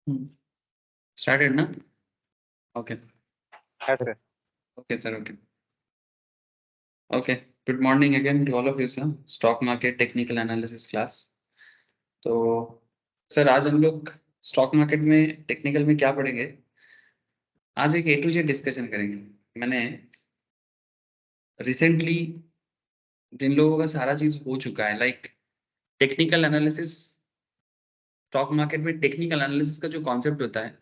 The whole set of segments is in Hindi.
Started na? Okay. Yes, sir. Okay, sir. Okay. Okay. Good morning again to all of you, sir. Stock market technical analysis class. तो सर आज हम लोग स्टॉक मार्केट में टेक्निकल में क्या पढ़ेंगे? आज एक A to Z डिस्कशन करेंगे। मैंने रिसेंटली जिन लोगों का सारा चीज हो चुका है like technical analysis, stock market में टेक्निकल एनालिसिस का जो कॉन्सेप्ट होता है,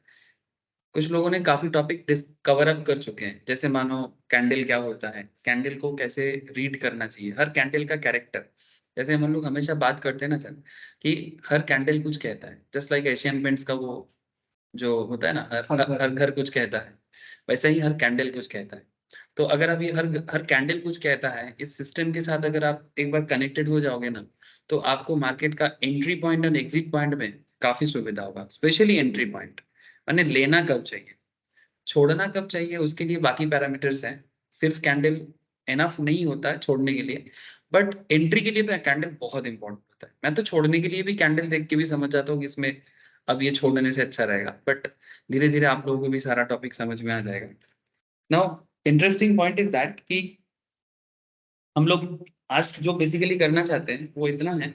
कुछ लोगों ने काफी टॉपिक कवर अप कर चुके हैं। जैसे मानो कैंडल क्या होता है, कैंडल को कैसे रीड करना चाहिए, हर कैंडल का कैरेक्टर। जैसे हम लोग हमेशा बात करते हैं ना सर कि हर कैंडल कुछ कहता है, जस्ट लाइक एशियन पेंट्स का वो जो होता है ना, हर घर कुछ कहता है, वैसा ही हर कैंडल कुछ कहता है। तो अगर अभी हर कैंडल कुछ कहता है, इस सिस्टम के साथ अगर आप एक बार कनेक्टेड हो जाओगे ना, तो आपको मार्केट का एंट्री पॉइंट और एग्जिट पॉइंट में काफी सुविधा होगा। स्पेशली एंट्री पॉइंट मैंने लेना कब चाहिए, छोड़ना कब चाहिए, उसके लिए बाकी पैरामीटर्स हैं। सिर्फ कैंडल एनफ नहीं होता है छोड़ने के लिए, बट एंट्री के लिए तो कैंडल बहुत इंपॉर्टेंट होता है। मैं तो छोड़ने के लिए भी कैंडल देख के भी समझ जाता हूँ कि इसमें अब ये छोड़ने से अच्छा रहेगा, बट धीरे धीरे आप लोगों को भी सारा टॉपिक समझ में आ जाएगा। Now interesting point is that कि हम लोग आज जो बेसिकली करना चाहते हैं वो इतना है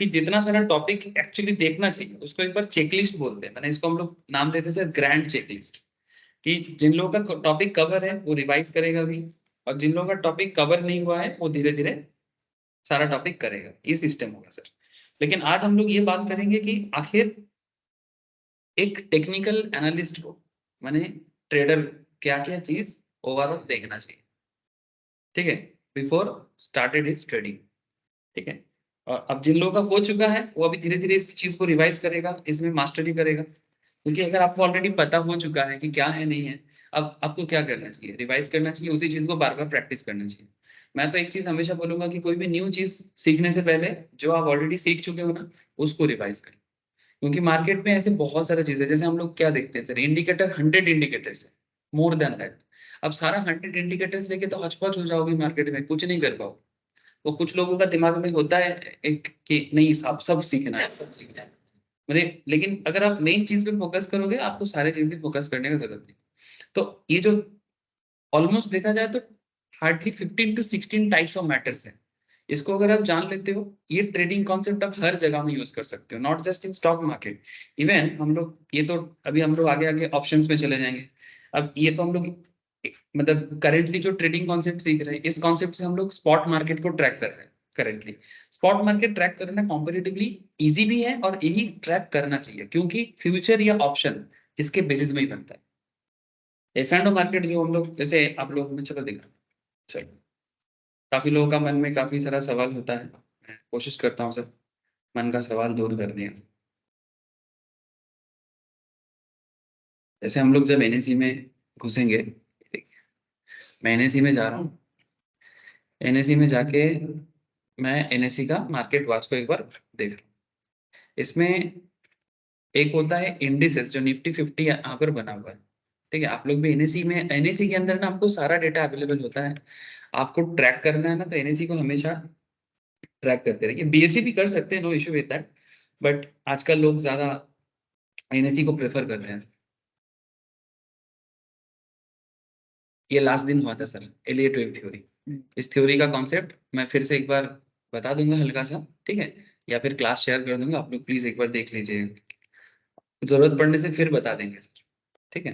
कि जितना सारा टॉपिक एक्चुअली देखना चाहिए उसको एक बार चेकलिस्ट बोलते हैं। मैंने इसको हम लोग नाम देते हैं सर ग्रैंड चेकलिस्ट, कि जिन लोगों का टॉपिक कवर है वो रिवाइज करेगा भी, और जिन लोगों का टॉपिक कवर नहीं हुआ है वो धीरे धीरे सारा टॉपिक करेगा। ये सिस्टम होगा सर। लेकिन आज हम लोग ये बात करेंगे कि आखिर एक टेक्निकल एनालिस्ट को, माने ट्रेडर, क्या क्या चीज ओवरऑल देखना चाहिए, ठीक है, बिफोर स्टार्टेड हिज ट्रेडिंग, ठीक है। और अब जिन लोगों का हो चुका है वो अभी धीरे धीरे इस चीज को रिवाइज करेगा, इसमें मास्टरी करेगा। क्योंकि अगर आपको ऑलरेडी पता हो चुका है कि क्या है नहीं है, अब आपको क्या करना चाहिए, रिवाइज करना चाहिए, उसी चीज को बार बार प्रैक्टिस करना चाहिए। मैं तो एक चीज हमेशा बोलूंगा कि कोई भी न्यू चीज सीखने से पहले जो आप ऑलरेडी सीख चुके हो ना, उसको रिवाइज करें। क्योंकि मार्केट में ऐसे बहुत सारी चीजें, जैसे हम लोग क्या देखते हैं सर, इंडिकेटर 100 इंडिकेटर्स है, मोर देन दैट। अब सारा 100 इंडिकेटर्स लेके तो हचपच हो जाओगे मार्केट में, कुछ नहीं कर पाओगे। वो कुछ लोगों का दिमाग में होता है एक कि नहीं साहब सब सीखना है, सब सीखना है, मतलब। लेकिन अगर आप मेन चीज पे फोकस करोगे, आपको सारे चीज पे फोकस करने की जरूरत नहीं। तो ये जो ऑलमोस्ट देखा जाए तो hardly 15 to 16 types of matters है। इसको अगर आप जान लेते हो, ये ट्रेडिंग कॉन्सेप्ट आप हर जगह में यूज कर सकते हो, not just in stock market. Even हम लोग ये तो अभी हम लोग आगे आगे ऑप्शंस में चले जाएंगे। अब ये तो हम लोग मतलब करेंटली जो ट्रेडिंग कॉन्सेप्ट सीख रहे हैं, इस कॉन्सेप्ट से हम लोग स्पॉट मार्केट को ट्रैक कर रहे हैं करेंटली। स्पॉट मार्केट ट्रैक करना कॉम्पेरेटिवली इजी भी है, और यही ट्रैक करना चाहिए, क्योंकि फ्यूचर या ऑप्शन इसके बेसिस में ही बनता है। एफ एंड मार्केट जो हम लोग, जैसे आप लोग में, चलो देखा, चलो काफी लोगों का मन में काफी सारा सवाल होता है, मैं कोशिश करता हूँ सर मन का सवाल दूर करने का। जैसे हम लोग जब एनएसी में घुसेंगे, मैं एनएसी में जा रहा हूँ, एनएसी में जाके मैं एनएसी का मार्केट वॉच को एक बार देख रहा हूँ। इसमें एक होता है इंडिसेस, जो निफ्टी 50 यहाँ पर बना हुआ है, ठीक है। आप लोग भी एनएसी में, एनएसी के अंदर ना आपको सारा डेटा अवेलेबल होता है। आपको ट्रैक करना है ना, तो एनएसी को हमेशा ट्रैक करते रहिए। बीएससी भी कर सकते हैं, no issue with that, but आजकल लोग ज्यादा एनएसी को प्रेफर करते हैं। ये लास्ट दिन हुआ था सर, एलियट वेव थ्योरी। इस थ्योरी का कॉन्सेप्ट मैं फिर से एक बार बता दूंगा हल्का सा, ठीक है, या फिर क्लास शेयर कर दूंगा, आप लोग प्लीज एक बार देख लीजिए। जरूरत पड़ने से फिर बता देंगे सर, ठीक है,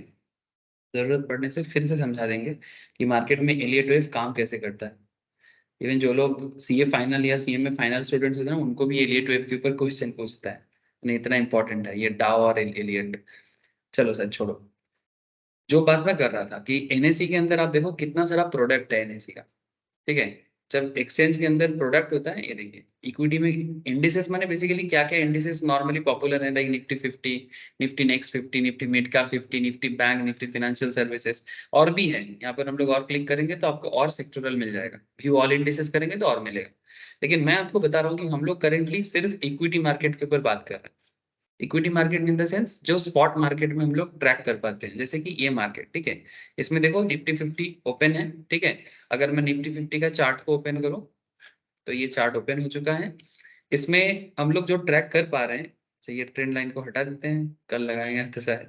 जरूरत पड़ने से फिर से समझा देंगे कि मार्केट में एलियट वेव काम कैसे करता है। इवन जो लोग सीए फाइनल या सीएमए फाइनल स्टूडेंट्स होते हैं ना, उनको भी एलियट वेव के ऊपर क्वेश्चन पूछता है, नहीं इतना इंपॉर्टेंट है ये डाउ और एलियट। चलो सर छोड़ो, जो बात मैं कर रहा था कि एनएसी के अंदर आप देखो कितना सारा प्रोडक्ट है एनएसी का, ठीक है। जब एक्सचेंज के अंदर प्रोडक्ट होता है, ये देखिए इक्विटी में इंडिसेस, माने बेसिकली क्या क्या इंडिसेस नॉर्मली पॉपुलर है, like Nifty 50, Nifty next 50, Nifty mid cap 50, Nifty bank, Nifty financial services, और भी है। यहाँ पर हम लोग और क्लिक करेंगे तो आपको और सेक्टोरल मिल जाएगा, व्यू ऑल इंडिसेस करेंगे तो और मिलेगा। लेकिन मैं आपको बता रहा हूँ कि हम लोग करेंटली सिर्फ इक्विटी मार्केट के ऊपर बात कर रहे हैं। Equity market in the sense जो स्पॉट मार्केट में हम लोग ट्रैक कर पाते हैं, जैसे कि ये मार्केट, ठीक है। इसमें देखो निफ्टी 50 ओपन है, ठीक है। अगर मैं निफ्टी 50 का चार्ट को ओपन करूं, तो ये चार्ट ओपन हो चुका है। इसमें हम लोग जो ट्रैक कर पा रहे हैं, तो ये ट्रेंड लाइन को हटा देते हैं, कल लगाएंगे तो सर,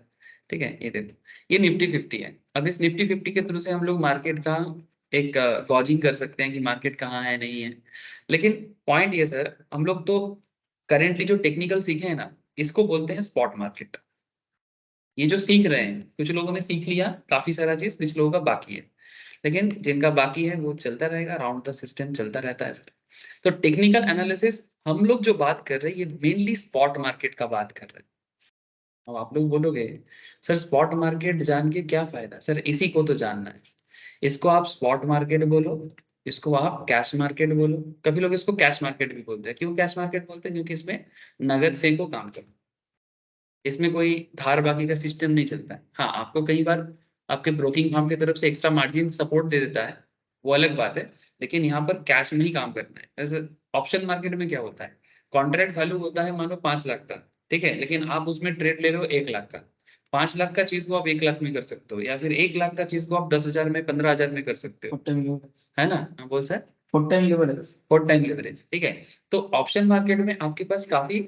ठीक है। ये देखो, ये निफ्टी 50 है। अब इस निफ्टी 50 के थ्रू से हम लोग मार्केट का एक गॉजिंग कर सकते हैं कि मार्केट कहाँ है नहीं है। लेकिन पॉइंट ये सर, हम लोग तो करेंटली जो टेक्निकल सीखे हैं ना, इसको बोलते हैं स्पॉट मार्केट। ये जो सीख रहे हैं, कुछ लोगों ने सीख लिया काफी सारा चीज, कुछ लोगों का बाकी है। लेकिन जिनका बाकी है वो चलता रहेगा, राउंड द सिस्टम चलता रहता है। तो टेक्निकल एनालिसिस हम लोग जो बात कर रहे हैं, ये मेनली स्पॉट मार्केट का बात कर रहे हैं। अब आप लोग बोलोगे सर स्पॉट मार्केट जान के क्या फायदा, सर इसी को तो जानना है। इसको आप स्पॉट मार्केट बोलो, इसको आप कैश मार्केट बोलो। कभी लोग इसको कैश मार्केट भी बोलते हैं। क्यों कैश मार्केट बोलते हैं? क्योंकि इसमें नगद फेंको काम करो, इसमें कोई धार बाकी का सिस्टम नहीं चलता है। हाँ, आपको कई बार आपके ब्रोकिंग फर्म की तरफ से एक्स्ट्रा मार्जिन सपोर्ट दे देता है, वो अलग बात है। लेकिन यहाँ पर कैश में ही काम करना है। जैसे ऑप्शन मार्केट में क्या होता है, कॉन्ट्रैक्ट वैल्यू होता है मानो 5 लाख का, ठीक है, लेकिन आप उसमें ट्रेड ले रहे हो 1 लाख का। 5 लाख का चीज को आप 1 लाख में कर सकते हो, या फिर 1 लाख का चीज को आप 10,000 में, 15,000 में कर सकते हो, है ना? हाँ, बोल sir. Full time leverage, full time leverage, ठीक है। तो ऑप्शन मार्केट में आपके पास काफी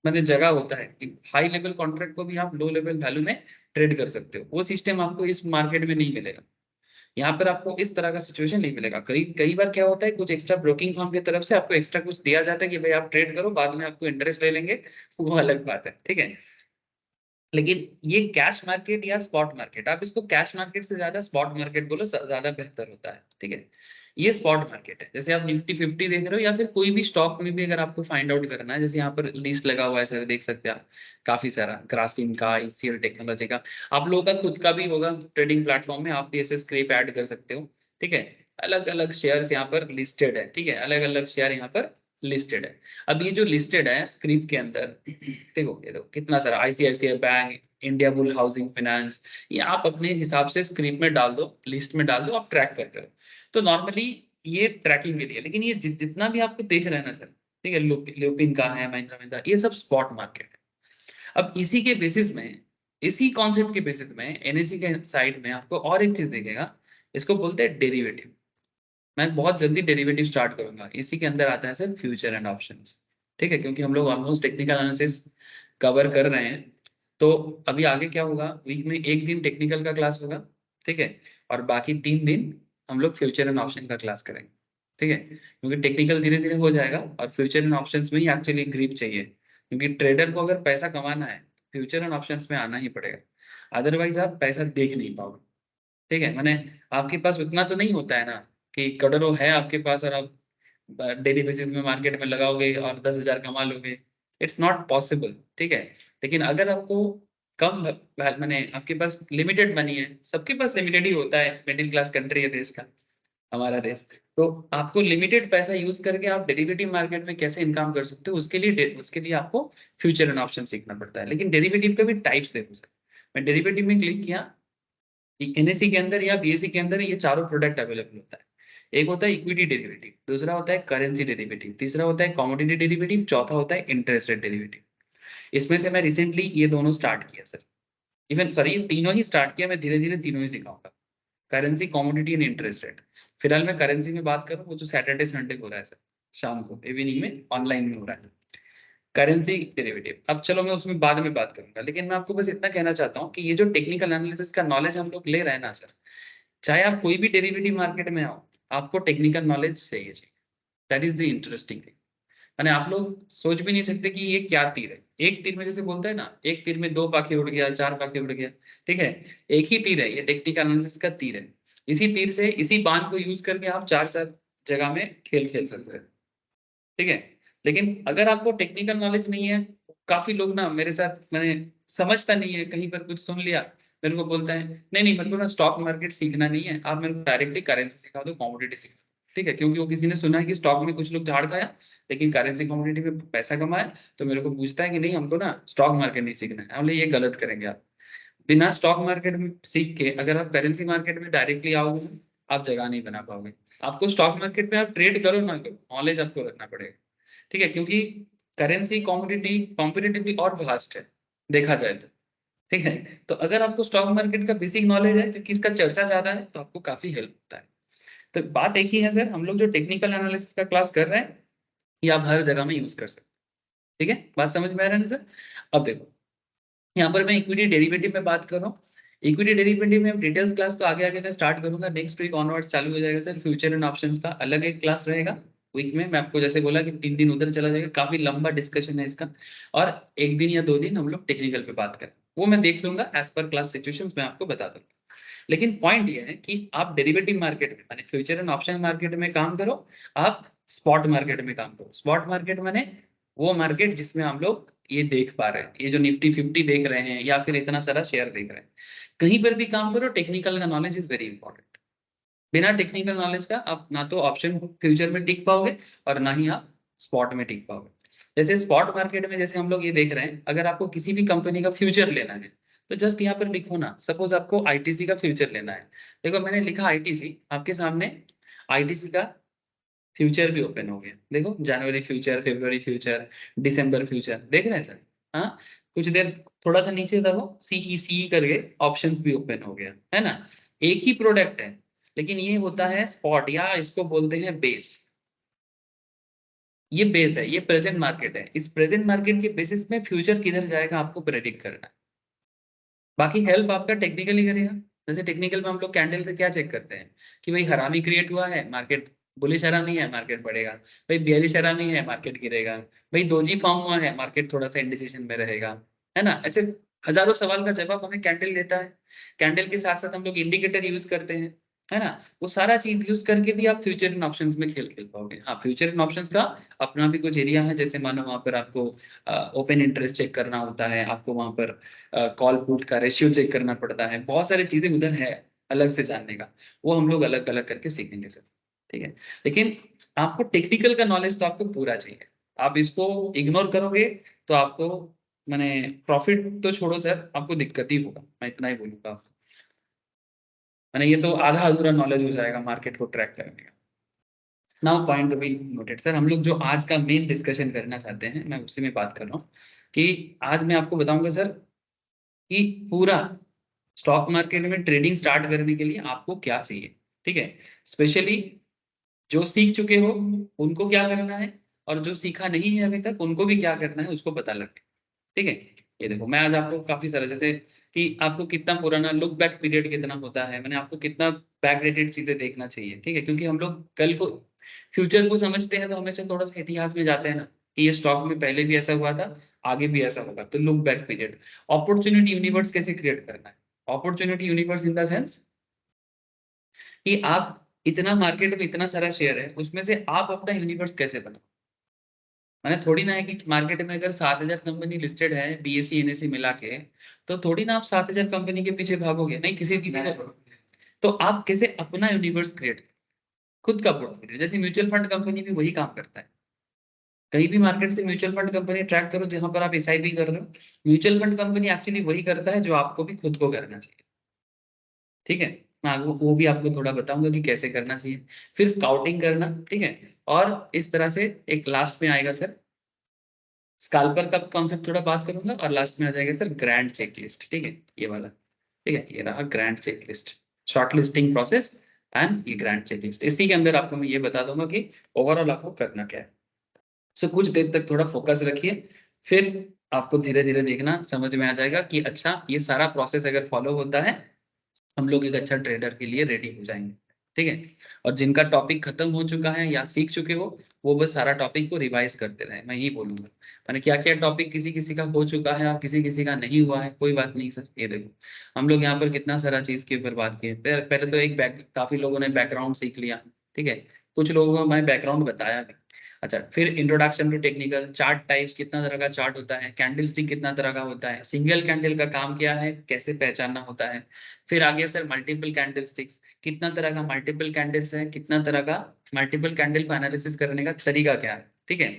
मतलब जगह होता है कि हाई लेवल कॉन्ट्रैक्ट को भी आप लो लेवल वैल्यू में ट्रेड कर सकते हो। वो सिस्टम आपको इस मार्केट में नहीं मिलेगा। यहाँ पर आपको इस तरह का सिचुएशन नहीं मिलेगा। कई कई बार क्या होता है, कुछ एक्स्ट्रा ब्रोकिंग फर्म की तरफ से आपको एक्स्ट्रा कुछ दिया जाता है कि भाई आप ट्रेड करो, बाद में आपको इंटरेस्ट ले लेंगे, वो अलग बात है, ठीक है। लेकिन ये कैश मार्केट या स्पॉट मार्केट, आप इसको कैश मार्केट से ज्यादा स्पॉट मार्केट बोलो, ज्यादा बेहतर होता है, ठीक है। ये स्पॉट मार्केट है। जैसे आप निफ्टी 50 देख रहे हो, या फिर कोई भी स्टॉक में भी अगर आपको फाइंड आउट करना है, जैसे यहाँ पर लिस्ट लगा हुआ है सर, देख सकते हैं आप, काफी सारा ग्रासिम का, ईसीएल टेक्नोलॉजी का। आप लोगों का खुद का भी होगा ट्रेडिंग प्लेटफॉर्म में, आप भी ऐसे स्क्रेप ऐड कर सकते हो, ठीक है। अलग अलग शेयर यहाँ पर लिस्टेड है, ठीक है, अलग अलग शेयर यहाँ पर लिस्टेड है। अब ये जो लिस्टेड है स्क्रिप के अंदर, देखो ये देखो कितना सारा, ICICI bank, India bull housing finance, ये आप अपने हिसाब से स्क्रिप में डाल दो, लिस्ट में डाल दो, आप ट्रैक करते हो। तो नॉर्मली ये ट्रैकिंग के लिए। लेकिन ये जितना भी आपको देख रहे हैं ना सर, ठीक है, लुपिन का है, महिंद्रा महिंद्रा, ये सब स्पॉट मार्केट है। अब इसी के बेसिस में, इसी कॉन्सेप्ट के बेसिस में एनएससी के साइड में आपको और एक चीज देखेगा, इसको बोलते हैं डेरिवेटिव। मैं बहुत जल्दी डेरिवेटिव स्टार्ट करूंगा, इसी के अंदर आता है सर फ्यूचर एंड ऑप्शंस, ठीक है। क्योंकि हम लोग ऑलमोस्ट टेक्निकल एनालिसिस कवर कर रहे हैं। तो अभी आगे क्या होगा, वीक में एक दिन टेक्निकल का क्लास होगा, ठीक है, और बाकी 3 दिन हम लोग फ्यूचर एंड ऑप्शन का क्लास करेंगे, ठीक है। क्योंकि टेक्निकल धीरे धीरे हो जाएगा, और फ्यूचर एंड ऑप्शंस में ही एक्चुअली ग्रिप चाहिए। क्योंकि ट्रेडर को अगर पैसा कमाना है, फ्यूचर एंड ऑप्शंस में आना ही पड़ेगा, अदरवाइज आप पैसा देख नहीं पाओगे, ठीक है। मैंने आपके पास उतना तो नहीं होता है ना कि करोड़ों है आपके पास और आप डेली बेसिस में मार्केट में लगाओगे और 10,000 कमा लोगे। इट्स नॉट पॉसिबल, ठीक है। लेकिन अगर आपको कम मैंने आपके पास लिमिटेड मनी है, सबके पास लिमिटेड ही होता है, मिडिल क्लास कंट्री है देश का, हमारा देश। तो आपको लिमिटेड पैसा यूज करके आप डेरिवेटिव मार्केट में कैसे इनकम कर सकते हो, उसके लिए आपको फ्यूचर एंड ऑप्शन सीखना पड़ता है। लेकिन डेरिवेटिव के भी टाइप्स देखो सर, मैं डेरिवेटिव में क्लिक किया, एनएससी के अंदर या बीएससी के अंदर ये चारों प्रोडक्ट अवेलेबल होता है। एक होता है इक्विटी डेरिवेटिव, दूसरा होता है करेंसी डेरिवेटिव, तीसरा होता है कमोडिटी डेरिवेटिव, चौथा होता है इंटरेस्ट रेट डेरिवेटिव। इसमें से मैं रिसेंटली ये दोनों स्टार्ट किया सर, इवन सॉरी ये तीनों ही स्टार्ट किया, मैं धीरे धीरे तीनों ही सिखाऊंगा, currency, commodity and interest rate. फिलहाल मैं करेंसी में बात करूँ, वो जो सैटरडे संडे हो रहा है सर, शाम को इवनिंग में ऑनलाइन में हो रहा है, करेंसी डेरिवेटिव। अब चलो मैं उसमें बाद में बात करूंगा, लेकिन मैं आपको बस इतना कहना चाहता हूँ कि ये जो टेक्निकल एनालिसिस का नॉलेज हम लोग ले रहे हैं ना सर, चाहे आप कोई भी डेरिवेटिव मार्केट में आओ, आपको टेक्निकल नॉलेज चाहिए चाहिए। That is the interesting thing. मैंने आप लोग सोच भी नहीं सकते कि ये क्या तीर है। एक तीर में जैसे बोलते हैं ना, एक तीर में 2 पाखे उड़ गया, 4 पाखे उड़ गया, ठीक है। एक ही तीर है, ये टेक्निकल एनालिसिस का तीर है। इसी तीर से, इसी बाण को यूज करके आप चार चार जगह में खेल खेल सकते हैं, ठीक है। लेकिन अगर आपको टेक्निकल नॉलेज नहीं है, काफी लोग ना मेरे साथ, मैंने समझता नहीं है, कहीं पर कुछ सुन लिया, मेरे को बोलता है नहीं नहीं मेरे को ना स्टॉक मार्केट सीखना नहीं है, आप मेरे को डायरेक्टली करेंसी सिखा दो, कॉमोडिटी सिखा दो, ठीक है। क्योंकि वो किसी ने सुना है कि स्टॉक में कुछ लोग झाड़ खाया, लेकिन करेंसी कॉमोडिटी में पैसा कमाया, तो मेरे को पूछता है कि नहीं हमको ना स्टॉक मार्केट नहीं सीखना है। हमने ये गलत करेंगे आप, बिना स्टॉक मार्केट में सीख के अगर आप करेंसी मार्केट में डायरेक्टली आओगे ना, आप जगह नहीं बना पाओगे। आपको स्टॉक मार्केट में आप ट्रेड करो ना करो, नॉलेज आपको रखना पड़ेगा, ठीक है। क्योंकि करेंसी कॉमोडिटी कॉम्पिटिटिवली और वास्ट है, देखा जाए तो, ठीक है। तो अगर आपको स्टॉक मार्केट का बेसिक नॉलेज है, क्योंकि इसका चर्चा ज्यादा है, तो आपको काफी हेल्प होता है। तो बात एक ही है सर, हम लोग जो टेक्निकल एनालिसिस का क्लास कर रहे हैं, ये आप हर जगह में यूज कर सकते हैं। ठीक है, बात समझ में आ रहा है ना सर? अब देखो, यहाँ पर मैं इक्विटी डेरिवेटिव में बात कर रहा हूँ। इक्विटी डेरिवेटिव में डिटेल्स क्लास तो आगे आगे मैं स्टार्ट करूंगा, नेक्स्ट वीक ऑनवर्ड्स चालू हो जाएगा सर। फ्यूचर एंड ऑप्शंस का अलग एक क्लास रहेगा वीक में। मैं आपको जैसे बोला कि 3 दिन उधर चला जाएगा, काफी लंबा डिस्कशन है इसका। और 1 दिन या 2 दिन हम लोग टेक्निकल पे बात करें, वो मैं देख लूंगा एज पर क्लास सिचुएशंस, मैं आपको बता दूंगा। लेकिन पॉइंट ये है कि आप डेरिवेटिव मार्केट में माने फ्यूचर एंड ऑप्शन मार्केट में काम करो, आप स्पॉट मार्केट में काम करो। स्पॉट मार्केट माने वो मार्केट जिसमें हम लोग ये देख पा रहे हैं, ये जो निफ्टी 50 देख रहे हैं या फिर इतना सारा शेयर देख रहे हैं, कहीं पर भी काम करो, टेक्निकल का नॉलेज इज वेरी इंपॉर्टेंट। बिना टेक्निकल नॉलेज का आप ना तो ऑप्शन फ्यूचर में टिक पाओगे और ना ही आप स्पॉट में टिक पाओगे। जैसे स्पॉट मार्केट में जैसे हम लोग ये देख रहे हैं, अगर आपको किसी भी कंपनी का फ्यूचर लेना है तो जस्ट यहाँ पर लिखो ना, सपोज आपको आईटीसी का फ्यूचर लेना है। देखो मैंने लिखा आईटीसी, आपके सामने आईटीसी का फ्यूचर भी ओपन हो गया। देखो जनवरी फ्यूचर, फरवरी फ्यूचर, दिसंबर फ्यूचर, देख रहे हैं सर? हाँ, कुछ देर थोड़ा सा नीचे देखो, सीई करके ऑप्शंस भी ओपन हो गया है ना। एक ही प्रोडक्ट है, लेकिन ये होता है स्पॉट, या इसको बोलते हैं बेस। ये बेस है, ये प्रेजेंट मार्केट है। इस प्रेजेंट मार्केट के बेसिस में फ्यूचर किधर जाएगा आपको प्रेडिक्ट करना है। बाकी हेल्प आपका टेक्निकली करेगा। जैसे टेक्निकल में हम लोग कैंडल से क्या चेक करते हैं कि भाई हरामी क्रिएट हुआ है, मार्केट बुलिश हरामी है, मार्केट बढ़ेगा। भाई बेयरिश हरामी है, मार्केट गिरेगा। भाई दोजी फॉर्म हुआ है, मार्केट थोड़ा सा इंडिसिशन में रहेगा, है ना। ऐसे हजारों सवाल का जवाब हमें कैंडल देता है। कैंडल के साथ साथ हम लोग इंडिकेटर यूज करते हैं, है ना। वो सारा चीज यूज करके भी आप फ्यूचर इन ऑप्शंस में खेल खेल पाओगे। हाँ, फ्यूचर इन ऑप्शंस का अपना भी कुछ एरिया है, जैसे मानो वहां पर आपको ओपन इंटरेस्ट चेक करना होता है, आपको वहां पर कॉल पुट का रेशियो चेक करना पड़ता है, बहुत सारी चीजें उधर है अलग से जानने का। वो हम लोग अलग अलग करके सीखेंगे सर, ठीक है। लेकिन आपको टेक्निकल का नॉलेज तो आपको पूरा चाहिए। आप इसको इग्नोर करोगे तो आपको माने प्रॉफिट तो छोड़ो सर, आपको दिक्कत ही होगा, मैं इतना ही बोलूंगा आपको। माने ये तो आधा अधूरा नॉलेज हो जाएगा मार्केट को ट्रैक करने का। Now point to be noted sir, हम लोग जो आज का मेन डिस्कशन करना चाहते हैं, मैं उसी में बात कर रहा हूँ कि आज मैं आपको बताऊंगा सर कि पूरा स्टॉक मार्केट में ट्रेडिंग स्टार्ट करने के लिए आपको क्या चाहिए, ठीक है। स्पेशली जो सीख चुके हो उनको क्या करना है, और जो सीखा नहीं है अभी तक उनको भी क्या करना है, उसको पता लगे, ठीक है। ये देखो मैं आज आपको काफी सारा, जैसे कि आपको कितना पुराना लुक बैक पीरियड कितना होता है, मैंने आपको कितना बैक डेटेड चीजें देखना चाहिए, ठीक है। क्योंकि हम लोग कल को फ्यूचर को समझते हैं तो हमेशा थोड़ा सा इतिहास में जाते हैं ना, कि ये स्टॉक में पहले भी ऐसा हुआ था, आगे भी ऐसा होगा। तो look back period, opportunity universe कैसे क्रिएट करना है। Opportunity universe in the sense कि आप इतना मार्केट में इतना सारा शेयर है, उसमें से आप अपना यूनिवर्स कैसे बनाओ। मैंने थोड़ी ना है कि मार्केट में अगर 7,000 कंपनी लिस्टेड है, बीएससी एनएससी मिला के, तो थोड़ी ना आप 7,000 कंपनी के पीछे भागोगे, नहीं किसी की। तो आप कैसे अपना यूनिवर्स क्रिएट, खुद का पोर्टफोलियो। जैसे म्यूचुअल फंड कंपनी भी वही काम करता है। कहीं भी मार्केट से म्यूचुअल फंड कंपनी ट्रैक करो जहां पर आप एसआईपी कर रहे हो, म्यूचुअल फंड कंपनी एक्चुअली वही करता है जो आपको भी खुद को करना चाहिए, ठीक है। मैं आगे वो भी आपको थोड़ा बताऊंगा कि कैसे करना चाहिए। फिर स्काउटिंग करना, ठीक है। और इस तरह से एक लास्ट में आएगा सर स्काल्पर का कॉन्सेप्ट, थोड़ा बात करूंगा, और लास्ट में आ जाएगा सर ग्रैंड चेकलिस्ट, ठीक है, ये वाला, ठीक है। ये रहा grand checklist, short listing process and ये ग्रैंड चेकलिस्ट। इसी के अंदर आपको मैं ये बता दूंगा कि ओवरऑल आपको करना क्या है। सो कुछ देर तक थोड़ा फोकस रखिए, फिर आपको धीरे धीरे देखना समझ में आ जाएगा कि अच्छा ये सारा प्रोसेस अगर फॉलो होता है, हम लोग एक अच्छा ट्रेडर के लिए रेडी हो जाएंगे, ठीक है। और जिनका टॉपिक खत्म हो चुका है या सीख चुके हो, वो बस सारा टॉपिक को रिवाइज करते रहे, मैं यही बोलूंगा। मैंने क्या क्या टॉपिक किसी किसी का हो चुका है और किसी किसी का नहीं हुआ है, कोई बात नहीं सर। ये देखो हम लोग यहाँ पर कितना सारा चीज के ऊपर बात किए। पहले तो एक काफी लोगों ने बैकग्राउंड सीख लिया, ठीक है। कुछ लोगों को मैं बैकग्राउंड बताया भी। अच्छा, फिर introduction to technical chart types, कितना तरह का चार्ट होता है, कैंडल स्टिक कितना तरह का होता है, सिंगल कैंडल का काम क्या है, कैसे पहचानना होता है। फिर आ गया सर मल्टीपल कैंडल स्टिक्स, कितना तरह का मल्टीपल कैंडल्स है, कितना तरह का मल्टीपल कैंडल को एनालिसिस करने का तरीका क्या है, ठीक है।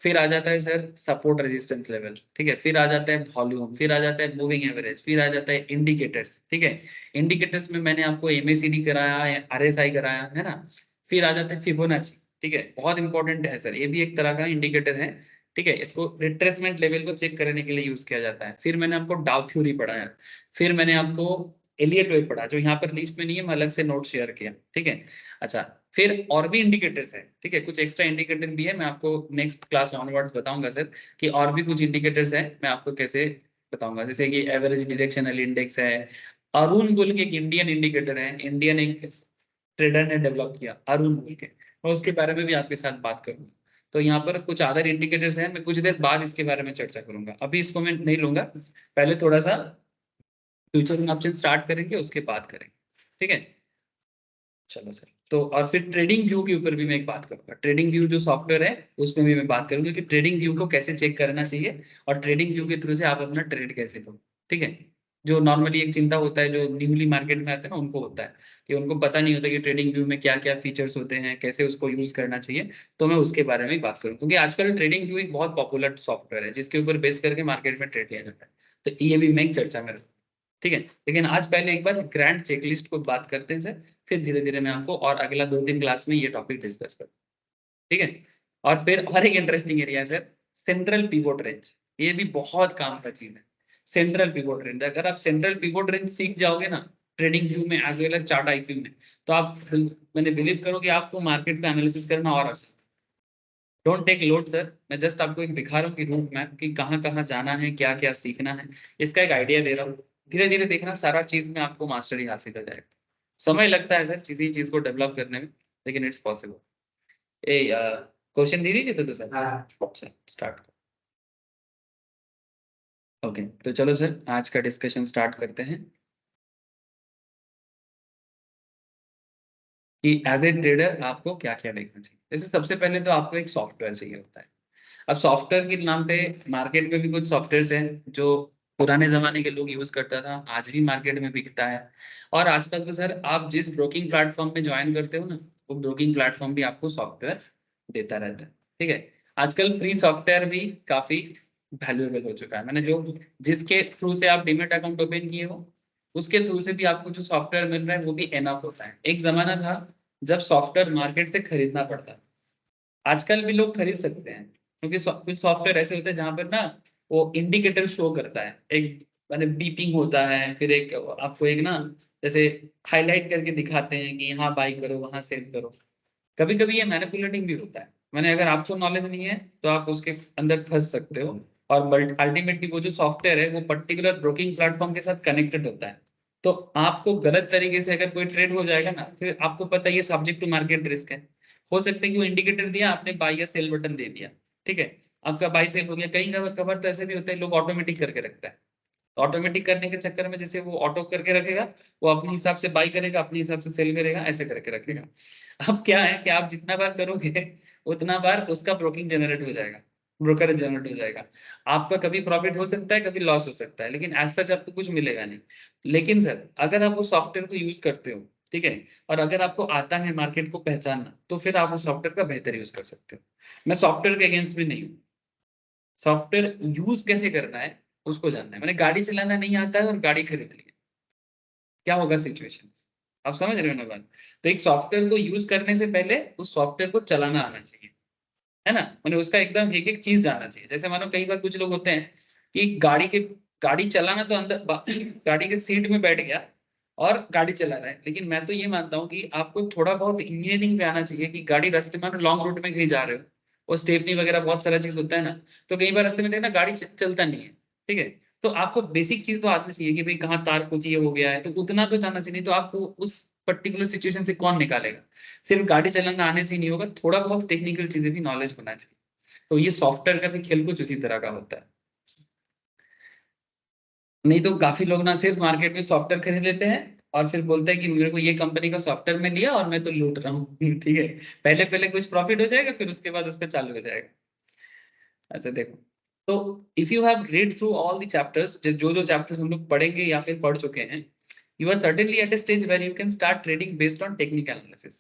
फिर आ जाता है सर सपोर्ट रेजिस्टेंस लेवल, ठीक है। फिर आ जाता है वॉल्यूम, फिर आ जाता है मूविंग एवरेज, फिर आ जाता है इंडिकेटर्स, ठीक है। इंडिकेटर्स में मैंने आपको एमएसीडी कराया, आरएसआई कराया, है ना। फिर आ जाता है फिबोनाची, ठीक है, बहुत इंपॉर्टेंट है सर, ये भी एक तरह का इंडिकेटर है, ठीक है। इसको रिट्रेसमेंट लेवल को चेक करने के लिए यूज किया जाता है। फिर मैंने आपको डाउ थ्योरी पढ़ाया। फिर मैंने आपको एलियट वेव पढ़ा, जो यहाँ पर लिस्ट में नहीं है, मैं अलग से नोट शेयर किया, ठीक है। अच्छा, फिर और भी इंडिकेटर्स है, ठीक है, कुछ एक्स्ट्रा इंडिकेटर भी है, मैं आपको नेक्स्ट क्लास ऑनवर्ड्स बताऊंगा सर, कि और भी कुछ इंडिकेटर्स है, मैं आपको कैसे बताऊंगा, जैसे कि एवरेज डायरेक्शनल इंडेक्स है, अरुण बोल के एक इंडियन इंडिकेटर है, इंडियन एक ट्रेडर ने डेवलप किया, अरुण बोल के, मैं उसके बारे में भी आपके साथ बात करूंगा। तो यहाँ पर कुछ अदर इंडिकेटर्स हैं, मैं कुछ देर बाद इसके बारे में चर्चा करूंगा, अभी इसको मैं नहीं लूंगा, पहले थोड़ा सा फ्यूचर में ऑप्शन स्टार्ट करेंगे, उसके बाद करेंगे, ठीक है। चलो सर, तो और फिर ट्रेडिंग व्यू के ऊपर भी मैं एक बात करूंगा, ट्रेडिंग व्यू जो सॉफ्टवेयर है उसमें भी मैं बात करूंगा कि ट्रेडिंग व्यू को कैसे चेक करना चाहिए, और ट्रेडिंग व्यू के थ्रू से आप अपना ट्रेड कैसे करो, ठीक है। जो नॉर्मली एक चिंता होता है, जो न्यूली मार्केट में आते हैं ना, उनको होता है कि उनको पता नहीं होता कि ट्रेडिंग व्यू में क्या क्या फीचर्स होते हैं, कैसे उसको यूज करना चाहिए, तो मैं उसके बारे में ही बात करूँ, क्योंकि आजकल ट्रेडिंग व्यू एक बहुत पॉपुलर सॉफ्टवेयर है, जिसके ऊपर बेस करके मार्केट में ट्रेड लिया जाता है, तो ये भी मैं एक चर्चा में, ठीक है। लेकिन आज पहले एक बार ग्रैंड चेकलिस्ट को बात करते हैं सर, फिर धीरे धीरे मैं आपको और अगला 2-3 क्लास में ये टॉपिक डिस्कस करूँ, ठीक है। और फिर और एक इंटरेस्टिंग एरिया है सर, सेंट्रल पिवोट रेंज, ये भी बहुत काम का चीज है। सेंट्रल पिवोट रेंज, अगर आप सेंट्रल पिवोट रेंज सीख जाओगे ना ट्रेडिंग व्यू में as well as chart IQ में, तो आप, मैंने बिलीव करो कि आपको मार्केट का एनालिसिस करना और आसान। डोंट टेक लोड सर, मैं जस्ट आपको एक दिखा रहा हूँ कि रूट मैप, कि कहाँ कहाँ जाना है, क्या क्या सीखना है, इसका एक आइडिया दे रहा हूँ। धीरे धीरे देखना सारा चीज में आपको मास्टरी हासिल हो जाएगा। समय लगता है सर किसी चीज को डेवलप करने में, लेकिन इट्स पॉसिबल। ए क्वेश्चन दे दीजिए तो सर। हाँ, अच्छा स्टार्ट। ओके, तो चलो सर आज का डिस्कशन स्टार्ट करते हैं, कि एज ए ट्रेडर आपको क्या क्या देखना चाहिए। जैसे सबसे पहले तो आपको एक सॉफ्टवेयर चाहिए होता है। अब सॉफ्टवेयर के नाम पे मार्केट में भी कुछ सॉफ्टवेयर्स हैं जो पुराने जमाने के लोग यूज करता था, आज भी मार्केट में बिकता है। और आजकल तो सर आप जिस ब्रोकिंग प्लेटफॉर्म में ज्वाइन करते हो ना, वो ब्रोकिंग प्लेटफॉर्म भी आपको सॉफ्टवेयर देता रहता है, ठीक है। आजकल फ्री सॉफ्टवेयर भी काफी वैल्यूएबल हो चुका है, मैंने जो, जिसके थ्रू से आप डीमेट अकाउंट ओपन किए हो, उसके थ्रू से भी आपको जो सॉफ्टवेयर मिल रहा है वो भी एनफ होता है। एक जमाना था जब सॉफ्टवेयर मार्केट से खरीदना पड़ता था, आजकल भी लोग खरीद सकते हैं, क्योंकि कुछ सॉफ्टवेयर ऐसे होते हैं जहां पर ना वो इंडिकेटर शो करता है, एक मैंने बीपिंग होता है, फिर एक आपको एक ना जैसे हाईलाइट करके दिखाते हैं कि यहाँ बाई करो, वहां सेल करो। कभी कभी ये मैनिपुलेटिंग भी होता है, मैंने, अगर आपको नॉलेज नहीं है तो आप उसके अंदर फंस सकते हो। और बट अल्टीमेटली वो जो सॉफ्टवेयर है वो पर्टिकुलर ब्रोकिंग प्लेटफॉर्म के साथ कनेक्टेड होता है, तो आपको गलत तरीके से अगर कोई ट्रेड हो जाएगा ना, फिर आपको पता है ये सब्जेक्ट टू मार्केट रिस्क है। हो सकता है कि वो इंडिकेटर दिया, आपने बाई या सेल बटन दे दिया, ठीक है, आपका बाई सेल हो गया। कहीं कभार तो ऐसे भी होता है, लोग ऑटोमेटिक करके रखता है, ऑटोमेटिक करने के चक्कर में जैसे वो ऑटो करके रखेगा, वो अपने हिसाब से बाई करेगा, अपने हिसाब से सेल करेगा, ऐसे करके रखेगा। अब क्या है कि आप जितना बार करोगे उतना बार उसका ब्रोकिंग जनरेट हो जाएगा, ब्रोकर जनरेट हो जाएगा। आपका कभी प्रॉफिट हो सकता है, कभी लॉस हो सकता है, लेकिन एज सच आपको कुछ मिलेगा नहीं। लेकिन सर अगर आप वो सॉफ्टवेयर को यूज करते हो, ठीक है, और अगर आपको आता है मार्केट को पहचानना, तो फिर आप उस सॉफ्टवेयर का बेहतर यूज कर सकते हो। मैं सॉफ्टवेयर के अगेंस्ट भी नहीं हूँ, सॉफ्टवेयर यूज कैसे करना है उसको जानना है। मैंने गाड़ी चलाना नहीं आता है और गाड़ी खरीद ली, क्या होगा सिचुएशन, आप समझ रहे हो ना बात। तो एक सॉफ्टवेयर को यूज करने से पहले उस सॉफ्टवेयर को चलाना आना चाहिए, है ना, मैंने उसका एकदम एक एक चीज जानना चाहिए। जैसे मानो कई बार कुछ लोग होते हैं कि गाड़ी चलाना तो अंदर गाड़ी के सीट में बैठ गया और गाड़ी चला रहा है, लेकिन मैं तो ये मानता हूँ कि आपको थोड़ा बहुत इंजीनियरिंग भी आना चाहिए, कि गाड़ी रास्ते में लॉन्ग रूट में कहीं जा रहे हो, और स्टेफनी वगैरह बहुत सारा चीज होता है ना, तो कई बार रास्ते में देखना गाड़ी चलता नहीं है, ठीक है, तो आपको बेसिक चीज तो आनी चाहिए कि भाई कहाँ तार कुछ ये हो गया है, तो उतना तो जानना चाहिए, नहीं तो आपको उस पर्टिकुलर सिचुएशन से कौन निकालेगा। सिर्फ गाड़ी चलाना आने से ही नहीं होगा, थोड़ा बहुत टेक्निकल चीजें भी नॉलेज होना चाहिए। तो ये सॉफ्टवेयर का भी खेल कुछ उसी तरह का होता है। नहीं तो काफी लोग ना सिर्फ मार्केट में सॉफ्टवेयर खरीद लेते हैं और फिर बोलते हैं कि मेरे को ये कंपनी का सॉफ्टवेयर में लिया और मैं तो लूट रहा हूँ ठीक है, पहले पहले कुछ प्रॉफिट हो जाएगा, फिर उसके बाद उसका चालू हो जाएगा। अच्छा देखो, तो if you have read through all the chapters, जो जो चैप्टर्स हम लोग पढ़ेंगे या फिर पढ़ चुके हैं, you are certainly at a stage where you can start trading based on technical analysis.